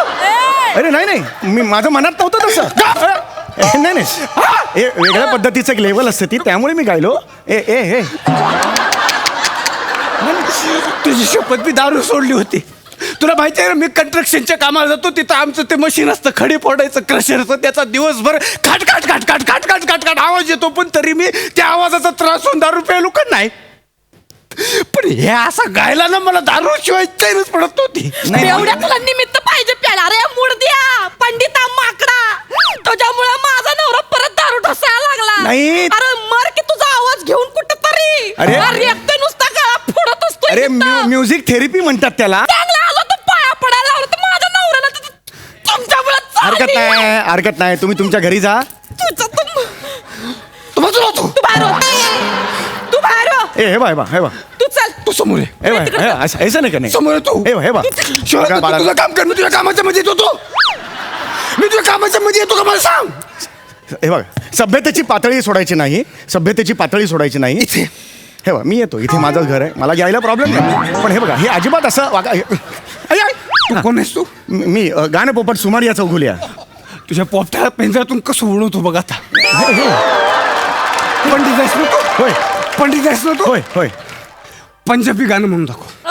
Speaker 9: अरे नाही मी माझं मनात नव्हतं तसं. नाही वेगळ्या पद्धतीचं एक लेवल असते ती त्यामुळे मी गायलो. ए
Speaker 5: तुझी शपथ मी दारू सोडली होती. तुला माहिती आहे ना मी कंस्ट्रक्शनच्या कामाला जातो तिथं आमचं ते मशीन असतं खडी फोडायचं क्रशरचं. त्याचा दिवसभर खाट खाट खाट खाट खाट खाट खाट खाट आवाज येतो पण तरी मी त्या आवाजाचा त्रास होऊन दारू प्यायलो का नाही. पण हे असं गायला ना मला दारू शिवाय चैनच पडत नव्हती.
Speaker 8: एवढ्या तुला निमित्त पाहिजे प्याला अरे मुडद्या पंडिता माकडा तुझ्यामुळे माझा नवरा परत दारू ढोसायला लागला.
Speaker 9: नाही.
Speaker 8: अरे मर की तुझा आवाज घेऊन कुठं तरी
Speaker 9: अरे.
Speaker 8: एकटे नुसता गळा फोडत असतो
Speaker 9: अरे म्युझिक थेरपी म्हणतात त्याला.
Speaker 8: चांगला आलो तर पाया पडायला लावलं तर माझ्या नवऱ्याला तुमच्यामुळे
Speaker 9: हरकत नाही तुम्ही तुमच्या घरी जा.
Speaker 5: तू बाजूला होतो.
Speaker 8: तू बाहेर हो. तू बाहेर हो.
Speaker 9: ए हे बा
Speaker 8: तू चल
Speaker 5: तू समोर आहे.
Speaker 9: हे बा ऐसा नाही का नाही
Speaker 5: समोर आहे तू.
Speaker 9: हे बा
Speaker 5: शिवाय तू तुझं काम कर. मी तुझ्या कामाच्या मध्ये येतो तो. मी तुझ्या कामाच्या मध्ये येतो का मला सांग.
Speaker 9: हे बघ सभ्यतेची पातळी सोडायची नाही. सभ्यतेची पातळी सोडायची नाही.
Speaker 5: इथे
Speaker 9: हे बघ मी येतो इथे माझं घर आहे मला यायला प्रॉब्लेम नाही पण हे बघा हे अजिबात असं वागा
Speaker 5: अय, अय, तू कोण आहेस तू.
Speaker 9: मी गाणं पोपट सुमारिया चौगुलिया.
Speaker 5: तुझ्या पोपट्याला पेंजरातून कसं उडवतो बघ आता. पंडित आहेस ना तू.
Speaker 9: होय
Speaker 5: पंडित आहेस ना तू.
Speaker 9: होय
Speaker 5: पंजाबी गाणं म्हणून दाखव.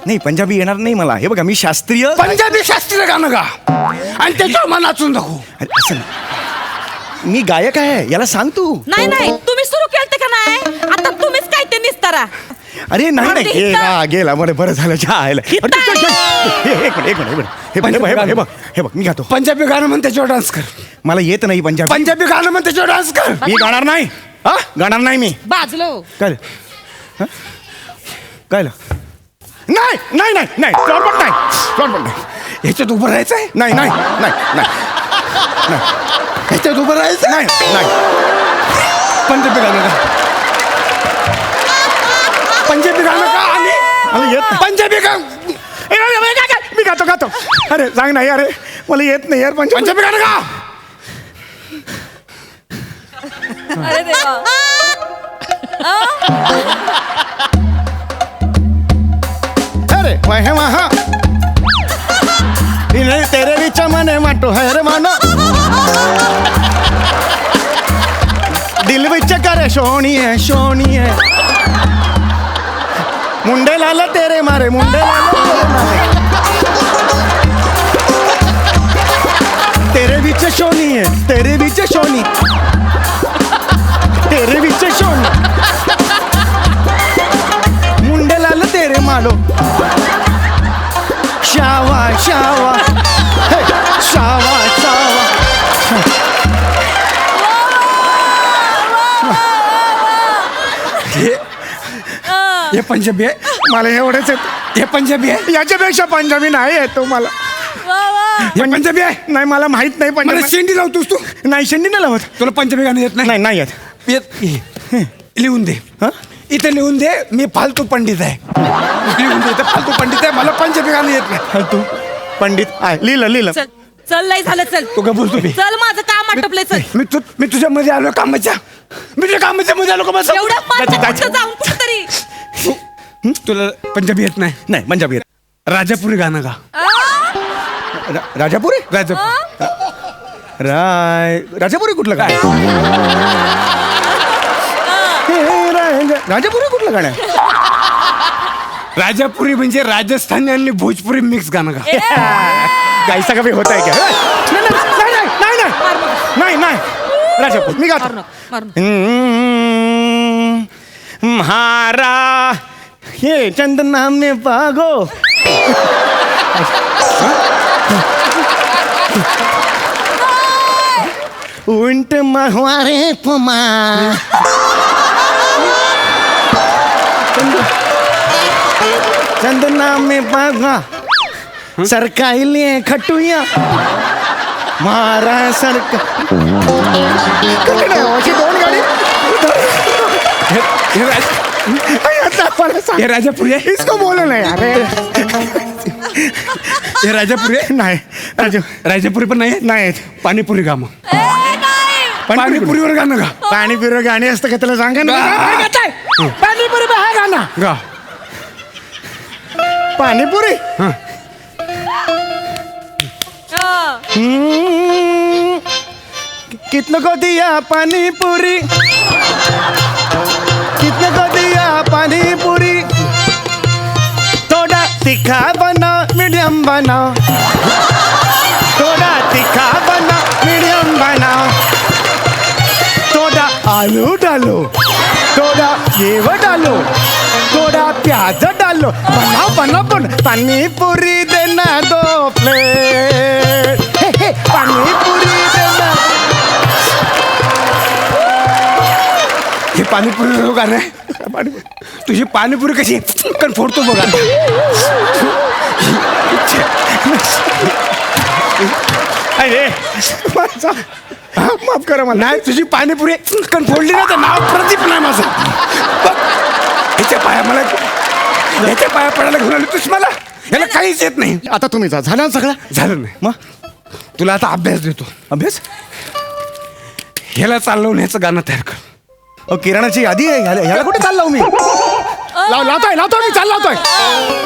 Speaker 9: नाही पंजाबी येणार नाही मला. हे बघा मी शास्त्रीय
Speaker 5: पंजाबी शास्त्रीय गाणं गा आणि त्याच्यावर मला नाचून दाखव.
Speaker 9: अरे, असं नाही. मी गायक आहे याला सांग तू.
Speaker 8: नाही तुम्ही सुरू केलते का नाही आता तुम्हीच काय ते निस्तारा.
Speaker 9: अरे नाही
Speaker 8: अरे,
Speaker 9: गेला बरं झालं जायला. हे बघ मी गातो.
Speaker 5: पंजाबी गाणं म्हण त्याच्यावर डान्स कर.
Speaker 9: मला येत नाही पंजाबी.
Speaker 5: पंजाबी गाणं म्हण त्याच्यावर डान्स कर.
Speaker 9: मी गाणार नाही हा गाणार नाही मी.
Speaker 8: बाजलो
Speaker 9: काय काय नाही चॉरपट नाही
Speaker 5: ह्याच्यात उभं राहायचंय.
Speaker 9: नाही
Speaker 5: ह्याच्यात उभं राहायचं.
Speaker 9: नाही
Speaker 5: पंजाबी गाणं गा. पंजाबी गाणं गा आणि
Speaker 9: मला येत नाही.
Speaker 5: पंजाबी गा.
Speaker 9: मी गातो अरे सांग नाही अरे मला येत नाही यार
Speaker 5: पंजाबी गाणं गा.
Speaker 1: अरे देवा
Speaker 9: अरे वह वहाँ तेरे बीच मने माटो है रे मानो दिल विच करे सोनी है मुंडे लाल तेरे मारे तेरे बीच सोनी है तेरे बीच सोनी मुंडे लाल तेरे मालो शावा हे, शावा
Speaker 5: हे पंजाबी आहे.
Speaker 9: मला एवढंच आहे.
Speaker 5: हे पंजाबी आहे.
Speaker 9: याच्यापेक्षा पंजाबी नाही आहे तो मला.
Speaker 5: हे पंजाबी आहे.
Speaker 9: नाही मला माहित नाही
Speaker 5: मला
Speaker 9: पंजाबी.
Speaker 5: शेंडी लावतोस तू.
Speaker 9: नाही शेंडी नाही लावत.
Speaker 5: तुला पंजाबी गाणं येत नाही.
Speaker 9: नाही येत.
Speaker 5: लिहून दे.
Speaker 9: हं?
Speaker 5: इथे लिहून दे मी फालतू पंडित आहे. लिहून दे इथे फालतू पंडित आहे मला पंजाबी गाणं येत नाही.
Speaker 9: तू पंडित आहे लिहिलं
Speaker 8: चल चल नाही झालं चल
Speaker 5: तू का बोलतो मी
Speaker 8: चल माझं काम आटपलंय चल
Speaker 5: मी तुझ्या मध्ये आलो कामाच्या मी तुझ्या कामाच्या मध्ये आलो का बस
Speaker 8: एवढं मोठं जाऊन कुठंतरी
Speaker 5: तुला पंजाबी येत नाही
Speaker 9: नाही पंजाबी येत.
Speaker 5: राजापुरी गाणं गा
Speaker 9: राजापुरी
Speaker 5: राजापुरी
Speaker 9: राजापुरी कुठलं काय राजापुरी कुठलं गाणं आहे?
Speaker 5: राजापुरी म्हणजे राजस्थानी आणि भोजपुरी मिक्स गाणं गा
Speaker 9: गायचा कमी होत आहे का नाही राजापुरी मी गातो म्हारा ये चंदना में पागो उंट महवारे पुमा चंदना में पागा सरकाइले खटुया मारा सरका अशी दोन गाडी
Speaker 5: हे राजापुरी आहे
Speaker 9: इसको बोलो नाही अरे
Speaker 5: हे राजापुरी आहे
Speaker 9: नाही
Speaker 5: राजापुरी पण नाही पाणीपुरी गा मग पाणीपुरीवर गाणं गा
Speaker 9: पाणीपुरी गाणी असतं का त्याला सांगा ना पाणीपुरी हा गाणं
Speaker 5: गा
Speaker 9: पाणीपुरी कितने को दिया पानीपुरी कितने को दिया पानीपुरी थोड़ा तीखा बना मीडियम बना थोड़ा तीखा बना मीडियम बना थोड़ा आलू डालो थोड़ा ये वो डालो थोड़ा प्याज डालो बनाओ पानीपुरी देना 2 प्लेट पानीपुरी देना
Speaker 5: हे पाणीपुरी गाणं आहे तुझी पाणीपुरी कशी कण फोडतो बघा
Speaker 9: अरे माफ करा मला
Speaker 5: नाही तुझी पाणीपुरी कण फोडली ना तर नाव प्रदीप नाही माझं ह्याच्या पाया पडायला घेऊन आलो तुझ मला याला काहीच येत नाही
Speaker 9: आता तुम्ही जा झालं ना सगळं
Speaker 5: झालं नाही
Speaker 9: मग
Speaker 5: तुला आता अभ्यास देतो
Speaker 9: अभ्यास
Speaker 5: ह्याला चालवण्याचं गाणं तयार कर
Speaker 9: किराणाची यादी आहे ह्याला कुठे चाल लावू मी लावतोय मी चाल लावतोय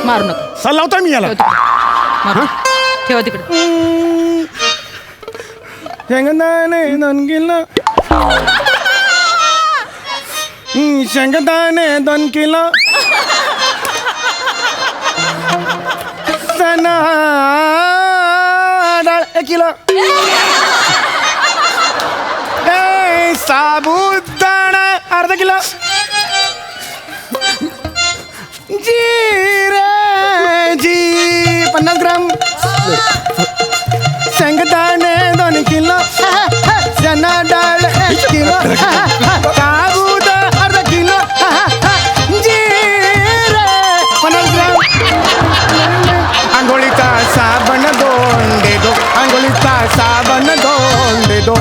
Speaker 8: मारू नका
Speaker 9: चाल लावतोय मी याला
Speaker 8: ठेवा तिकडे
Speaker 9: शेंगदाणे दोन किलो शेंगदाणे 2 किलो चणा डाळ 1 किलो साबुदाणा अर्धा किलो जिरे 50 ग्राम शेंगदाणे 2 किलो चना डाळ 1 किलो साबुद अर्धा किलो जिरे 50 ग्राम आंघोळीचा साबण 2 दे दो आंघोळीचा साबण 2 दे दो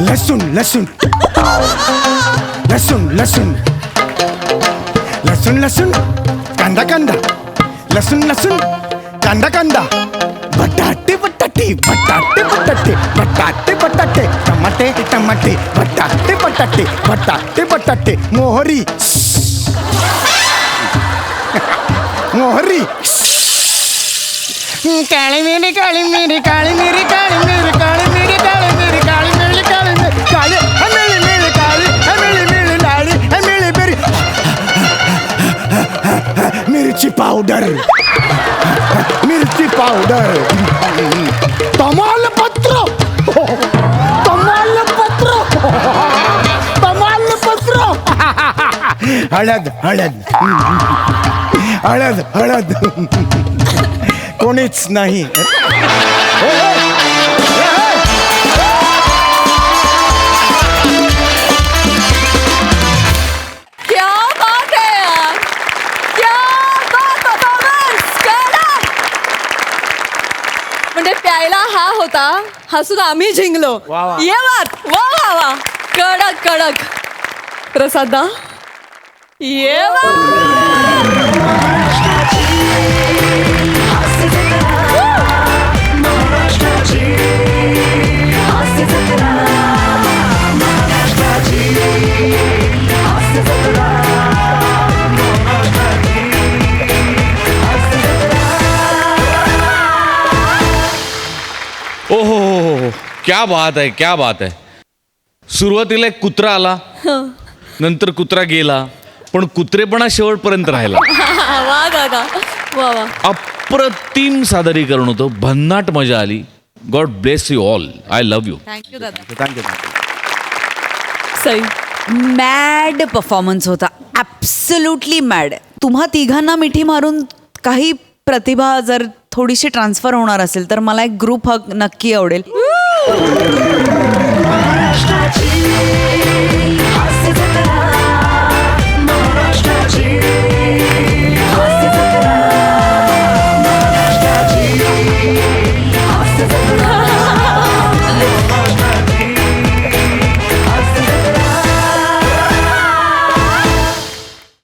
Speaker 9: लसूण लसूण लसूण लसूण लसूण लसूण कांदा कांदा लसूण लसूण कांदा कांदा बटाटे बटाटे बटाटे बटाटे बटाटे बटाटे टमाटे टमाटे बटाटे बटाटे बटाटे बटाटे मोहरी मोहरी काळी मिरी काळी मिरी काळी मिरी काळी मिरी काळी मिरी काळी मिरी काळी मिरी काळी मिरी काळी मिरी मिरी काळी मिरी मिरी लाळी मिरी मिरी मिरची पावडर मिरची पावडर तमालपत्र तमालपत्र तमालपत्र हळद हळद हळद हळद कोणीच नाही
Speaker 1: क्या बात है यार, क्या बात performance, कडक. म्हणजे प्यायला हा होता हसून आम्ही जिंकलो ये बात वा वा वा कडक कडक प्रसादा ये बात
Speaker 7: ओ हो, क्या बात आहे, क्या बात आहे. सुरुवातीला एक कुत्रा आला, नंतर कुत्रा गेला, पण कुत्रेपणा शेवटपर्यंत राहिला.
Speaker 1: वा दादा, वा वा.
Speaker 7: अप्रतिम सादरीकरण होतं, भन्नाट मजा आली. God bless you all. I love you.
Speaker 8: Thank you दादा.
Speaker 9: थँक्यू.
Speaker 1: सई.
Speaker 8: मॅड परफॉर्मन्स होता, ॲब्सोल्युटली मॅड. तुम्हा तिघांना मिठी मारून काही प्रतिभा जर थोडीशी ट्रान्सफर होणार असेल तर मला एक ग्रुप हग नक्की आवडेल.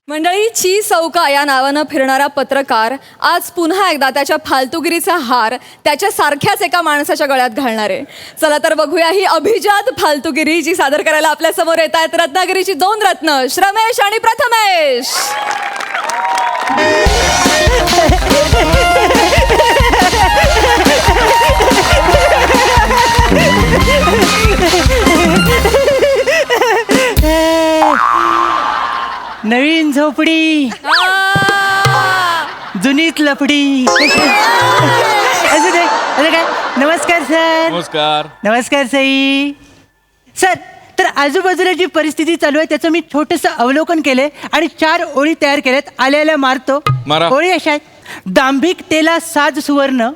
Speaker 1: मंडळी, ची चौका या नावानं फिरणारा पत्रकार आज पुन्हा एकदा त्याच्या फालतुगिरीचा हार त्याच्या सारख्याच एका माणसाच्या गळ्यात घालणार आहे. चला तर बघूया ही अभिजात फालतुगिरी जी सादर करायला आपल्या समोर येत आहेत रत्नागिरीची 2 रत्न, श्रमेश आणि प्रथमेश.
Speaker 10: नवीन झोपडी, जुनीत लपडी. असं ते, असं काय. नमस्कार सर.
Speaker 7: नमस्कार.
Speaker 10: नमस्कार सई. सर, तर आजूबाजूला जी परिस्थिती चालू आहे त्याचं मी छोटंसं अवलोकन केलंय आणि 4 ओळी तयार केल्यात. आल्या मारतो.
Speaker 7: मारा.
Speaker 10: ओळी अशा आहेत. दांभिकतेला साज सुवर्ण,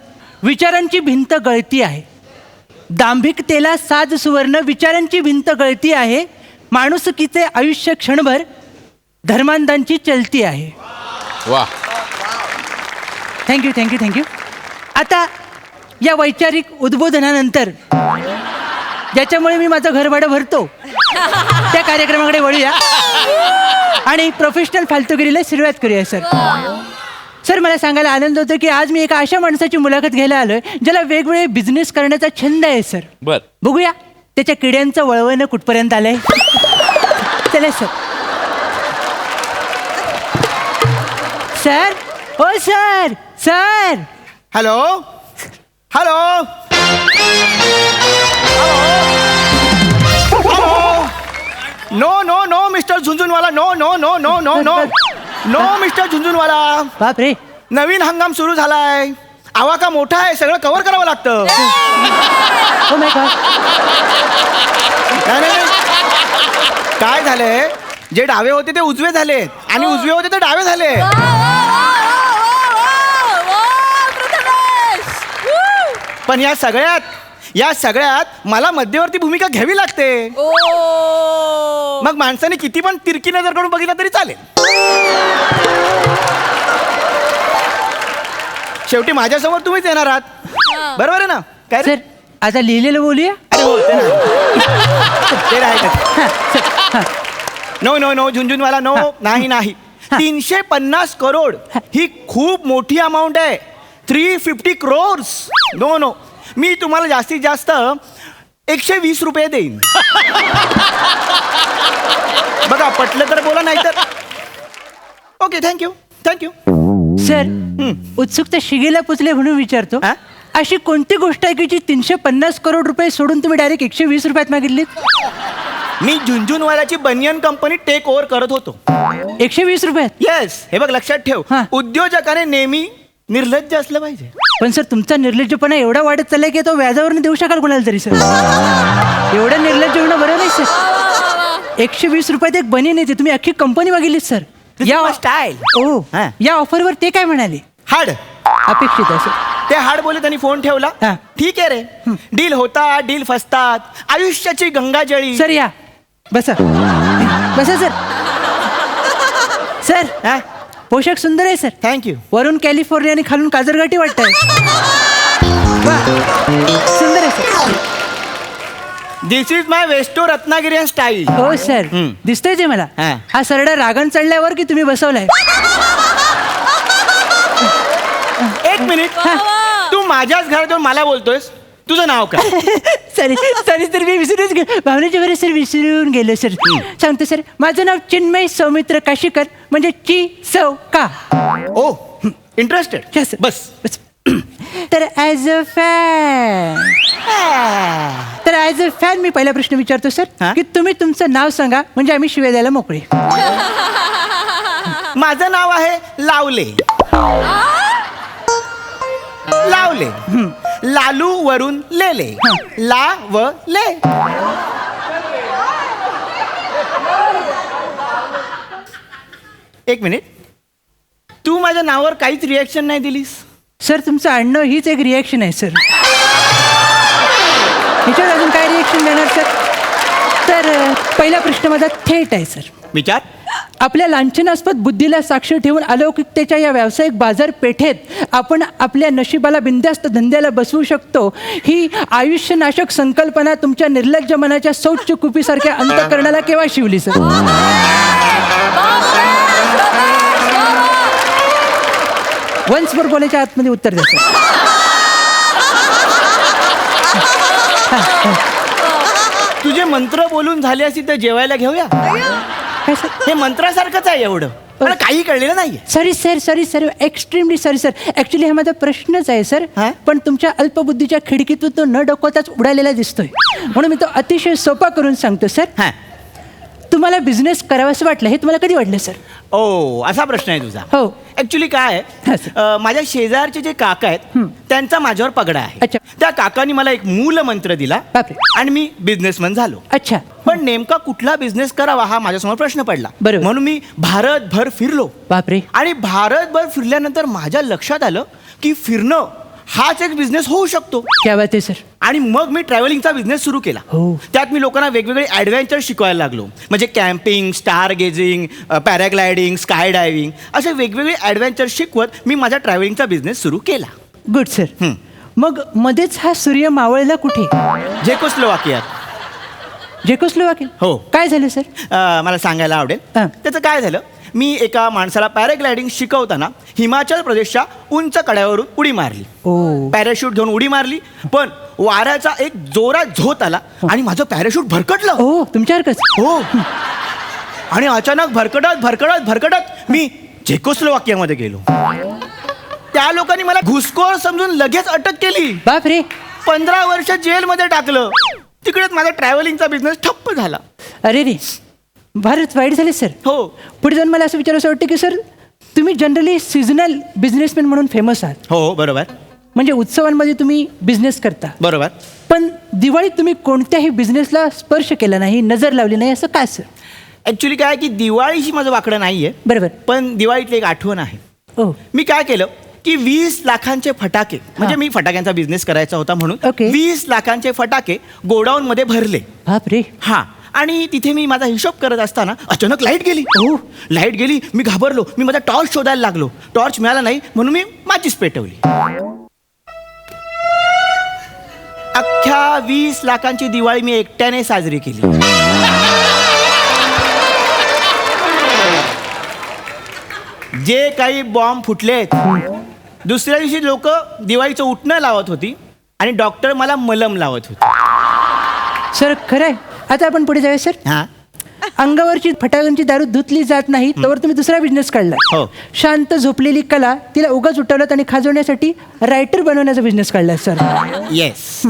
Speaker 10: विचारांची भिंत गळती आहे. दांभिकतेला साज सुवर्ण, विचारांची भिंत गळती आहे. माणुसकीचे आयुष्य क्षणभर धर्मांधांची चलती आहे.
Speaker 7: वा.
Speaker 10: थँक्यू. आता या वैचारिक उद्बोधनानंतर ज्याच्यामुळे मी माझं घर भाडं भरतो त्या कार्यक्रमाकडे वळूया आणि प्रोफेशनल फालतूगिरीला सुरुवात करूया. सर, मला सांगायला आनंद होतो की आज मी एका अशा माणसाची मुलाखत घ्यायला आलोय ज्याला वेगवेगळे बिझनेस करण्याचा छंद आहे. सर,
Speaker 7: बर.
Speaker 10: बघूया त्याच्या किड्यांचं वळवणं कुठपर्यंत आलंय. चला sir. Oh sir.
Speaker 9: Hello. No mister Jhunjhunwala. No mister Jhunjhunwala.
Speaker 10: बापरे.
Speaker 9: नवीन हंगाम सुरू झालाय. आवाका मोठा आहे, सगळं कव्हर करावं लागतं.
Speaker 10: Oh my God.
Speaker 9: नाही. काय झालंय, जे डावे होते ते उजवे झाले आणि उजवे होते ते डावे झाले. पण या सगळ्यात मला मध्यवर्ती भूमिका घ्यावी लागते. मग माणसाने किती पण तिरकी नजर करून बघितलं तरी चालेल. शेवटी माझ्यासमोर तुम्हीच येणार आहात, बरोबर आहे ना? काय रे?
Speaker 10: सर, आता लिहिलेलं बोलूया.
Speaker 9: अरे हो, ते नाही. No Jhunjhunwala, no. नाही. 350 करोड ही खूप मोठी अमाऊंट आहे. 350 crores. नो. मी तुम्हाला जास्तीत जास्त 120 रुपये देईन. बघा, पटलं तर बोला, नाही तर ओके. थँक्यू.
Speaker 10: सर, उत्सुकता शिगेला पुचले म्हणून विचारतो,
Speaker 9: हा?
Speaker 10: अशी कोणती गोष्ट आहे की जी 350 करोड रुपये सोडून तुम्ही डायरेक्ट 120 रुपयात मागितलीत?
Speaker 9: मी झुंझुनवाल्याची बनियन कंपनी टेक ओव्हर करत होतो.
Speaker 10: 120 रुपयात?
Speaker 9: येस. हे बघ, लक्षात ठेव,
Speaker 10: हा.
Speaker 9: उद्योजकाने नेहमी निर्लज्ज असलं पाहिजे.
Speaker 10: पण सर, तुमचा निर्लज्जपणा एवढा वाढत चाललाय की तो व्याजावरून देऊ शकाल कोणाला तरी. सर, एवढं निर्लज्ज होणं बरं नाही सर. 120 रुपयात एक बनियन येते, तुम्ही अख्खी कंपनी मागितलीत सर.
Speaker 9: स्टाईल.
Speaker 10: ओ,
Speaker 9: हा.
Speaker 10: या ऑफरवर ते काय म्हणाले?
Speaker 9: हाड.
Speaker 10: अपेक्षित आहे सर.
Speaker 9: ते हाड बोले, त्यांनी फोन ठेवला.
Speaker 10: हा.
Speaker 9: ठीक आहे रे. डील होतात, डील फसतात, आयुष्याची गंगाजळी.
Speaker 10: सर, या बसा सर. सर,
Speaker 9: हा?
Speaker 10: पोशाख सुंदर आहे सर.
Speaker 9: थँक्यू.
Speaker 10: वरून कॅलिफोर्निया आणि खालून काजरगाठी वाटतंय. वाह, सुंदर आहे सर.
Speaker 9: दिस इज माय वेस्टो रत्नागिरी स्टाईल.
Speaker 10: हो सर, दिसतोय ते मला.
Speaker 9: हा.
Speaker 10: हा सरडा रागण चढल्यावर की तुम्ही बसवलाय?
Speaker 9: एक मिनिट. तू माझ्याच घरात येऊन मला बोलतोयस. तुझं नाव काय?
Speaker 10: सॉरी सर, मी विसरूनच गेलो. भावनेच्या बरे सर, विसरून गेलो सर. सांगतो सर, माझं नाव चिन्मय सौमित्र काशीकर, म्हणजे ची सौ का.
Speaker 9: ओ, इंटरेस्टेड.
Speaker 10: Yes, sir.
Speaker 9: बस.
Speaker 10: तर ॲज अ फॅन मी पहिला प्रश्न विचारतो सर
Speaker 3: हा?
Speaker 10: की तुम्ही तुमचं नाव सांगा म्हणजे आम्ही शिव्या द्यायला मोकळे.
Speaker 3: माझं नाव आहे लावले. लावले. लालू वरून लेले. ला व ले. एक मिनिट, तू माझ्या नावावर काहीच रिॲक्शन नाही दिलीस.
Speaker 10: सर तुमचं आणणं हीच एक रिॲक्शन आहे सर. ह्याच्यावर अजून काय रिॲक्शन देणार सर? तर पहिला प्रश्न माझा थेट आहे सर.
Speaker 3: विचार.
Speaker 10: आपल्या लांछनास्पद बुद्धीला साक्ष ठेवून अलौकिकतेच्या या व्यावसायिक बाजारपेठेत आपण आपल्या नशिबाला बिनधास्त धंद्याला बसवू शकतो ही आयुष्यनाशक संकल्पना तुमच्या निर्लज्ज मनाच्या शौच कुपीसारख्या अंतःकरणाला केव्हा शिवली सर? वन्स वर बोलायच्या आतमध्ये उत्तर द्या सर.
Speaker 3: तुझे मंत्र बोलून झाले असतील तर जेवायला घेऊया.
Speaker 10: काय सर?
Speaker 3: हे मंत्रासारखंच आहे एवढं. मला काही कळलेलं नाहीये.
Speaker 10: Sorry sir extremely sorry sir. Actually हा माझा प्रश्नच आहे सर.
Speaker 3: हा?
Speaker 10: पण तुमच्या अल्पबुद्धीच्या खिडकीतून तो न डोकवताच उडालेला दिसतोय म्हणून मी तो अतिशय सोपा करून सांगतो सर.
Speaker 3: हा.
Speaker 10: तुम्हाला बिझनेस करावासं वाटलं हे तुम्हाला कधी वाटलं सर?
Speaker 3: ओ, असा प्रश्न आहे तुझा.
Speaker 10: हो.
Speaker 3: ऍक्च्युली काय
Speaker 10: हा,
Speaker 3: आहे,
Speaker 10: सर.
Speaker 3: माझ्या शेजारचे जे काका आहेत त्यांचा माझ्यावर पगडा आहे.
Speaker 10: अच्छा.
Speaker 3: त्या काकांनी मला एक मूल मंत्र दिला
Speaker 10: बापरे.
Speaker 3: आणि मी बिझनेसमन झालो.
Speaker 10: अच्छा.
Speaker 3: पण नेमका कुठला बिझनेस करावा हा माझ्यासमोर प्रश्न पडला.
Speaker 10: बरोबर.
Speaker 3: म्हणून मी भारतभर फिरलो.
Speaker 10: बापरे.
Speaker 3: आणि भारतभर फिरल्यानंतर माझ्या लक्षात आलं की फिरणं हाच एक बिझनेस होऊ शकतो.
Speaker 10: क्या बात आहे सर.
Speaker 3: आणि मग मी ट्रॅव्हलिंगचा बिझनेस सुरू केला.
Speaker 10: हो.
Speaker 3: त्यात मी लोकांना वेगवेगळे ॲडव्हेंचर शिकवायला लागलो. म्हणजे camping, star gazing, paragliding, sky diving असे वेगवेगळे ॲडव्हेंचर शिकवत मी माझा ट्रॅव्हलिंगचा बिझनेस सुरू केला.
Speaker 10: Good sir. मग मध्येच हा सूर्य मावळला कुठे?
Speaker 3: झेकोस्लोवाकियात.
Speaker 10: जेकोस्लोवाकिया?
Speaker 3: हो.
Speaker 10: काय झालं सर?
Speaker 3: मला सांगायला आवडेल.
Speaker 10: हां.
Speaker 3: त्याचं काय झालं, मी एका माणसाला पॅराग्लायडिंग शिकवताना हिमाचल प्रदेशच्या उंच कड्यावरून उडी मारली.
Speaker 10: ओ.
Speaker 3: पॅराशूट घेऊन उडी मारली पण वाऱ्याचा एक जोरात झोत आला आणि माझं पॅराशूट भरकटलं.
Speaker 10: ओ तुमच्यासारखंच.
Speaker 3: हो. आणि अचानक भरकटत मी झेकोस्लोवाकियामध्ये गेलो. त्या लोकांनी मला घुसखोर समजून लगेच अटक केली.
Speaker 10: बापरे.
Speaker 3: 15 वर्ष जेलमध्ये टाकलं. तिकडेच माझा ट्रॅव्हलिंगचा बिझनेस ठप्प झाला.
Speaker 10: अरे रे, फारच वाईट झाले सर.
Speaker 3: हो.
Speaker 10: पुढे जाऊन मला असं विचारायचं वाटतं की सर तुम्ही जनरली सिजनल बिझनेसमॅन म्हणून फेमस आहात.
Speaker 3: हो बरोबर
Speaker 10: म्हणजे उत्सवांमध्ये तुम्ही बिझनेस करता.
Speaker 3: बरोबर.
Speaker 10: पण दिवाळीत तुम्ही कोणत्याही बिझनेसला स्पर्श केला नाही, नजर लावली नाही, असं काय सर?
Speaker 3: ऍक्च्युली काय की दिवाळीशी माझं वाकडं नाहीये.
Speaker 10: बरोबर.
Speaker 3: पण दिवाळीतली एक आठवण आहे.
Speaker 10: ओ.
Speaker 3: मी काय केलं की 20 लाखांचे फटाके, म्हणजे मी फटाक्यांचा बिझनेस करायचा होता म्हणून
Speaker 10: ओके.
Speaker 3: 20 लाखांचे फटाके गोडाऊन मध्ये भरले.
Speaker 10: बापरे.
Speaker 3: हा. आणि तिथे मी माझा हिशोब करत असताना अचानक लाईट गेली.
Speaker 10: ओ.
Speaker 3: लाईट गेली. मी घाबरलो. मी माझा टॉर्च शोधायला लागलो. टॉर्च मिळाला नाही म्हणून मी माचीस पेटवली. अख्ख्या 20 लाखांची दिवाळी मी एकट्याने साजरी केली. जे काही बॉम्ब फुटलेत, दुसऱ्या दिवशी लोक दिवाळीचं उठणं लावत होती आणि डॉक्टर मला मलम लावत होते.
Speaker 10: सर खरं आहे. आता आपण पुढे जाऊया सर.
Speaker 3: हा.
Speaker 10: अंगावरची फटाक्यांची दारू धुतली जात नाही तोवर तुम्ही दुसरा बिझनेस काढला.
Speaker 3: हो.
Speaker 10: शांत झोपलेली कला तिला उगाच उठवलं आणि खाजवण्यासाठी रायटर बनवण्याचा बिझनेस काढला सर.
Speaker 3: येस.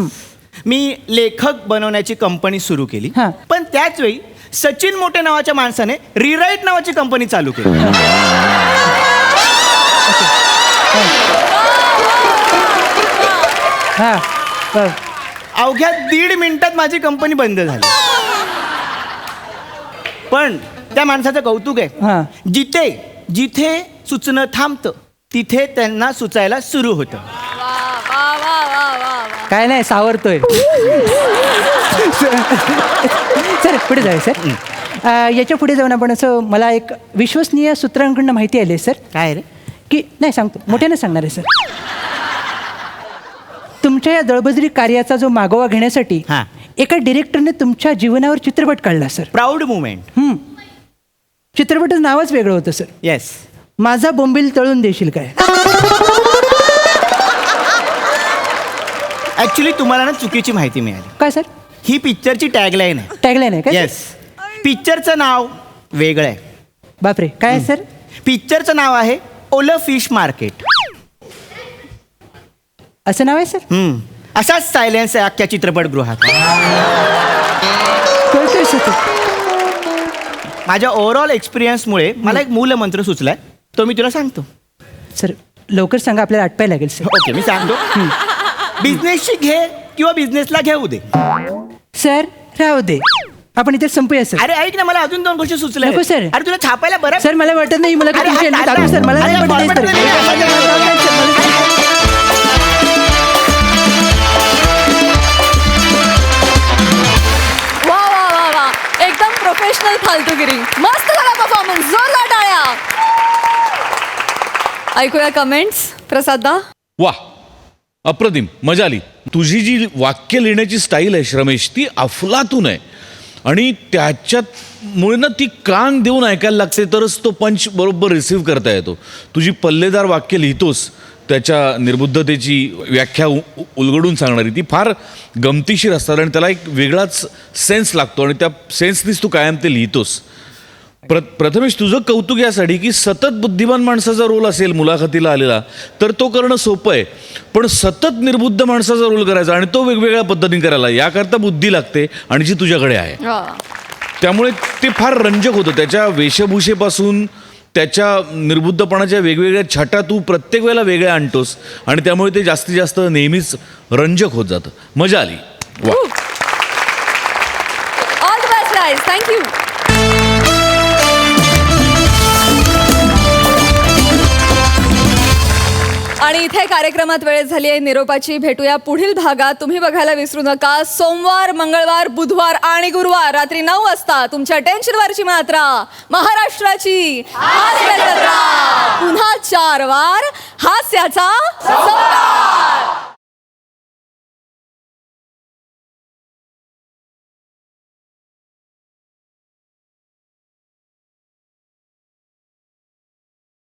Speaker 3: मी लेखक बनवण्याची कंपनी सुरू केली.
Speaker 10: हा.
Speaker 3: पण त्याच वेळी सचिन मोठे नावाच्या माणसाने रिराईट नावाची कंपनी चालू केली.
Speaker 10: हा.
Speaker 3: अवघ्या 1.5 मिनिटात माझी कंपनी बंद झाली. पण त्या माणसाचं कौतुक
Speaker 10: हा.
Speaker 3: आहे, जिथे सुचणं थांबतं तिथे त्यांना सुचायला सुरू होतं.
Speaker 10: काय नाही सावरतोय. सर पुढे जाऊया सर. याच्या पुढे जाऊन आपण असं मला एक विश्वसनीय सूत्रांकडून माहिती आली आहे सर.
Speaker 3: काय रे?
Speaker 10: की नाही सांगतो मोठ्याने सांगणार आहे सर. तुमच्या या दळबद्री कार्याचा जो मागोवा घेण्यासाठी
Speaker 3: हा.
Speaker 10: एका डिरेक्टरने तुमच्या जीवनावर चित्रपट काढला सर.
Speaker 3: Proud moment.
Speaker 10: चित्रपटाचं नावच वेगळं होतं सर.
Speaker 3: येस.
Speaker 10: माझा बोंबील तळून देशील काय?
Speaker 3: ऍक्च्युली तुम्हाला ना चुकीची माहिती मिळाली.
Speaker 10: काय सर?
Speaker 3: ही पिक्चरची टॅगलाईन आहे.
Speaker 10: टॅगलाईन आहे काय?
Speaker 3: येस. पिक्चरचं नाव वेगळं आहे.
Speaker 10: बापरे काय आहे सर?
Speaker 3: पिक्चरचं नाव आहे ओलं फिश मार्केट.
Speaker 10: असं नाव आहे सर?
Speaker 3: असाच सायलेन्स आहे अख्ख्या चित्रपटगृहात.
Speaker 10: कळतोय सर.
Speaker 3: माझ्या ओव्हरऑल एक्सपिरियन्समुळे मला एक मूलमंत्र सुचलाय, तो मी तुला सांगतो.
Speaker 10: सर लवकर सांगा, आपल्याला आटपायला लागेल सर.
Speaker 3: ओके, मी सांगतो. बिझनेसची घे किंवा बिझनेसला घेऊ दे.
Speaker 10: सर राहू दे, आपण इथे संपूया सर.
Speaker 3: अरे ऐक ना, मला अजून 2 गोष्टी सुचल्या.
Speaker 10: नको सर.
Speaker 3: अरे तुला छापायला बरं.
Speaker 10: सर मला वाटत नाही, मला
Speaker 3: अरे,
Speaker 10: काही
Speaker 3: हात
Speaker 10: दाखवू
Speaker 3: टाक.
Speaker 10: सर, मला नाही
Speaker 3: अरे,
Speaker 10: वाटत
Speaker 3: format
Speaker 10: नाही, सर.
Speaker 1: वा वा वा वा, एकदम प्रोफेशनल फालतूगिरी. मस्त झाला परफॉर्मन्स, जोरदार टाळ्या. ऐकूया कमेंट्स प्रसादा.
Speaker 7: वा, अप्रतिम, मजा आली. तुझी जी वाक्य लिहिण्याची स्टाईल आहे श्रमेश, ती अफलातून आहे आणि त्याच्यामुळे ना ती कान देऊन ऐकायला लागते, तरच तो पंच बरोबर रिसीव्ह करता येतो. तुझी पल्लेदार वाक्य लिहितोस, त्याच्या निर्बुद्धतेची व्याख्या उलगडून सांगणारी, ती फार गमतीशीर असतात आणि त्याला एक वेगळाच सेन्स लागतो आणि त्या सेन्सनीच तू कायम ते लिहितोस. प्रथमेश, तुझं कौतुक यासाठी की सतत बुद्धिमान माणसाचा रोल असेल मुलाखतीला आलेला तर तो करणं सोपं आहे, पण सतत निर्बुद्ध माणसाचा रोल करायचा आणि तो वेगवेगळ्या पद्धतीने करायला, याकरता बुद्धी लागते आणि जी तुझ्याकडे आहे. त्यामुळे ते फार रंजक होतं. त्याच्या वेशभूषेपासून त्याच्या निर्बुद्धपणाच्या वेगवेगळ्या छटा तू प्रत्येक वेळेला वेगळ्या आणतोस आणि त्यामुळे ते जास्तीत जास्त नेहमीच रंजक होत जातं. मजा आली. वा.
Speaker 1: All the best guys, thank you. आणि इथे कार्यक्रमात वेळ झाली आहे निरोपाची. भेटूया पुढील भागात. तुम्ही बघायला विसरू नका सोमवार, मंगळवार, बुधवार आणि गुरुवार रात्री 9 वाजता तुमच्या टेन्शनवरची मात्रा महाराष्ट्राची हास्य जत्रा. पुन्हा 4 वार हास्याचा संगम.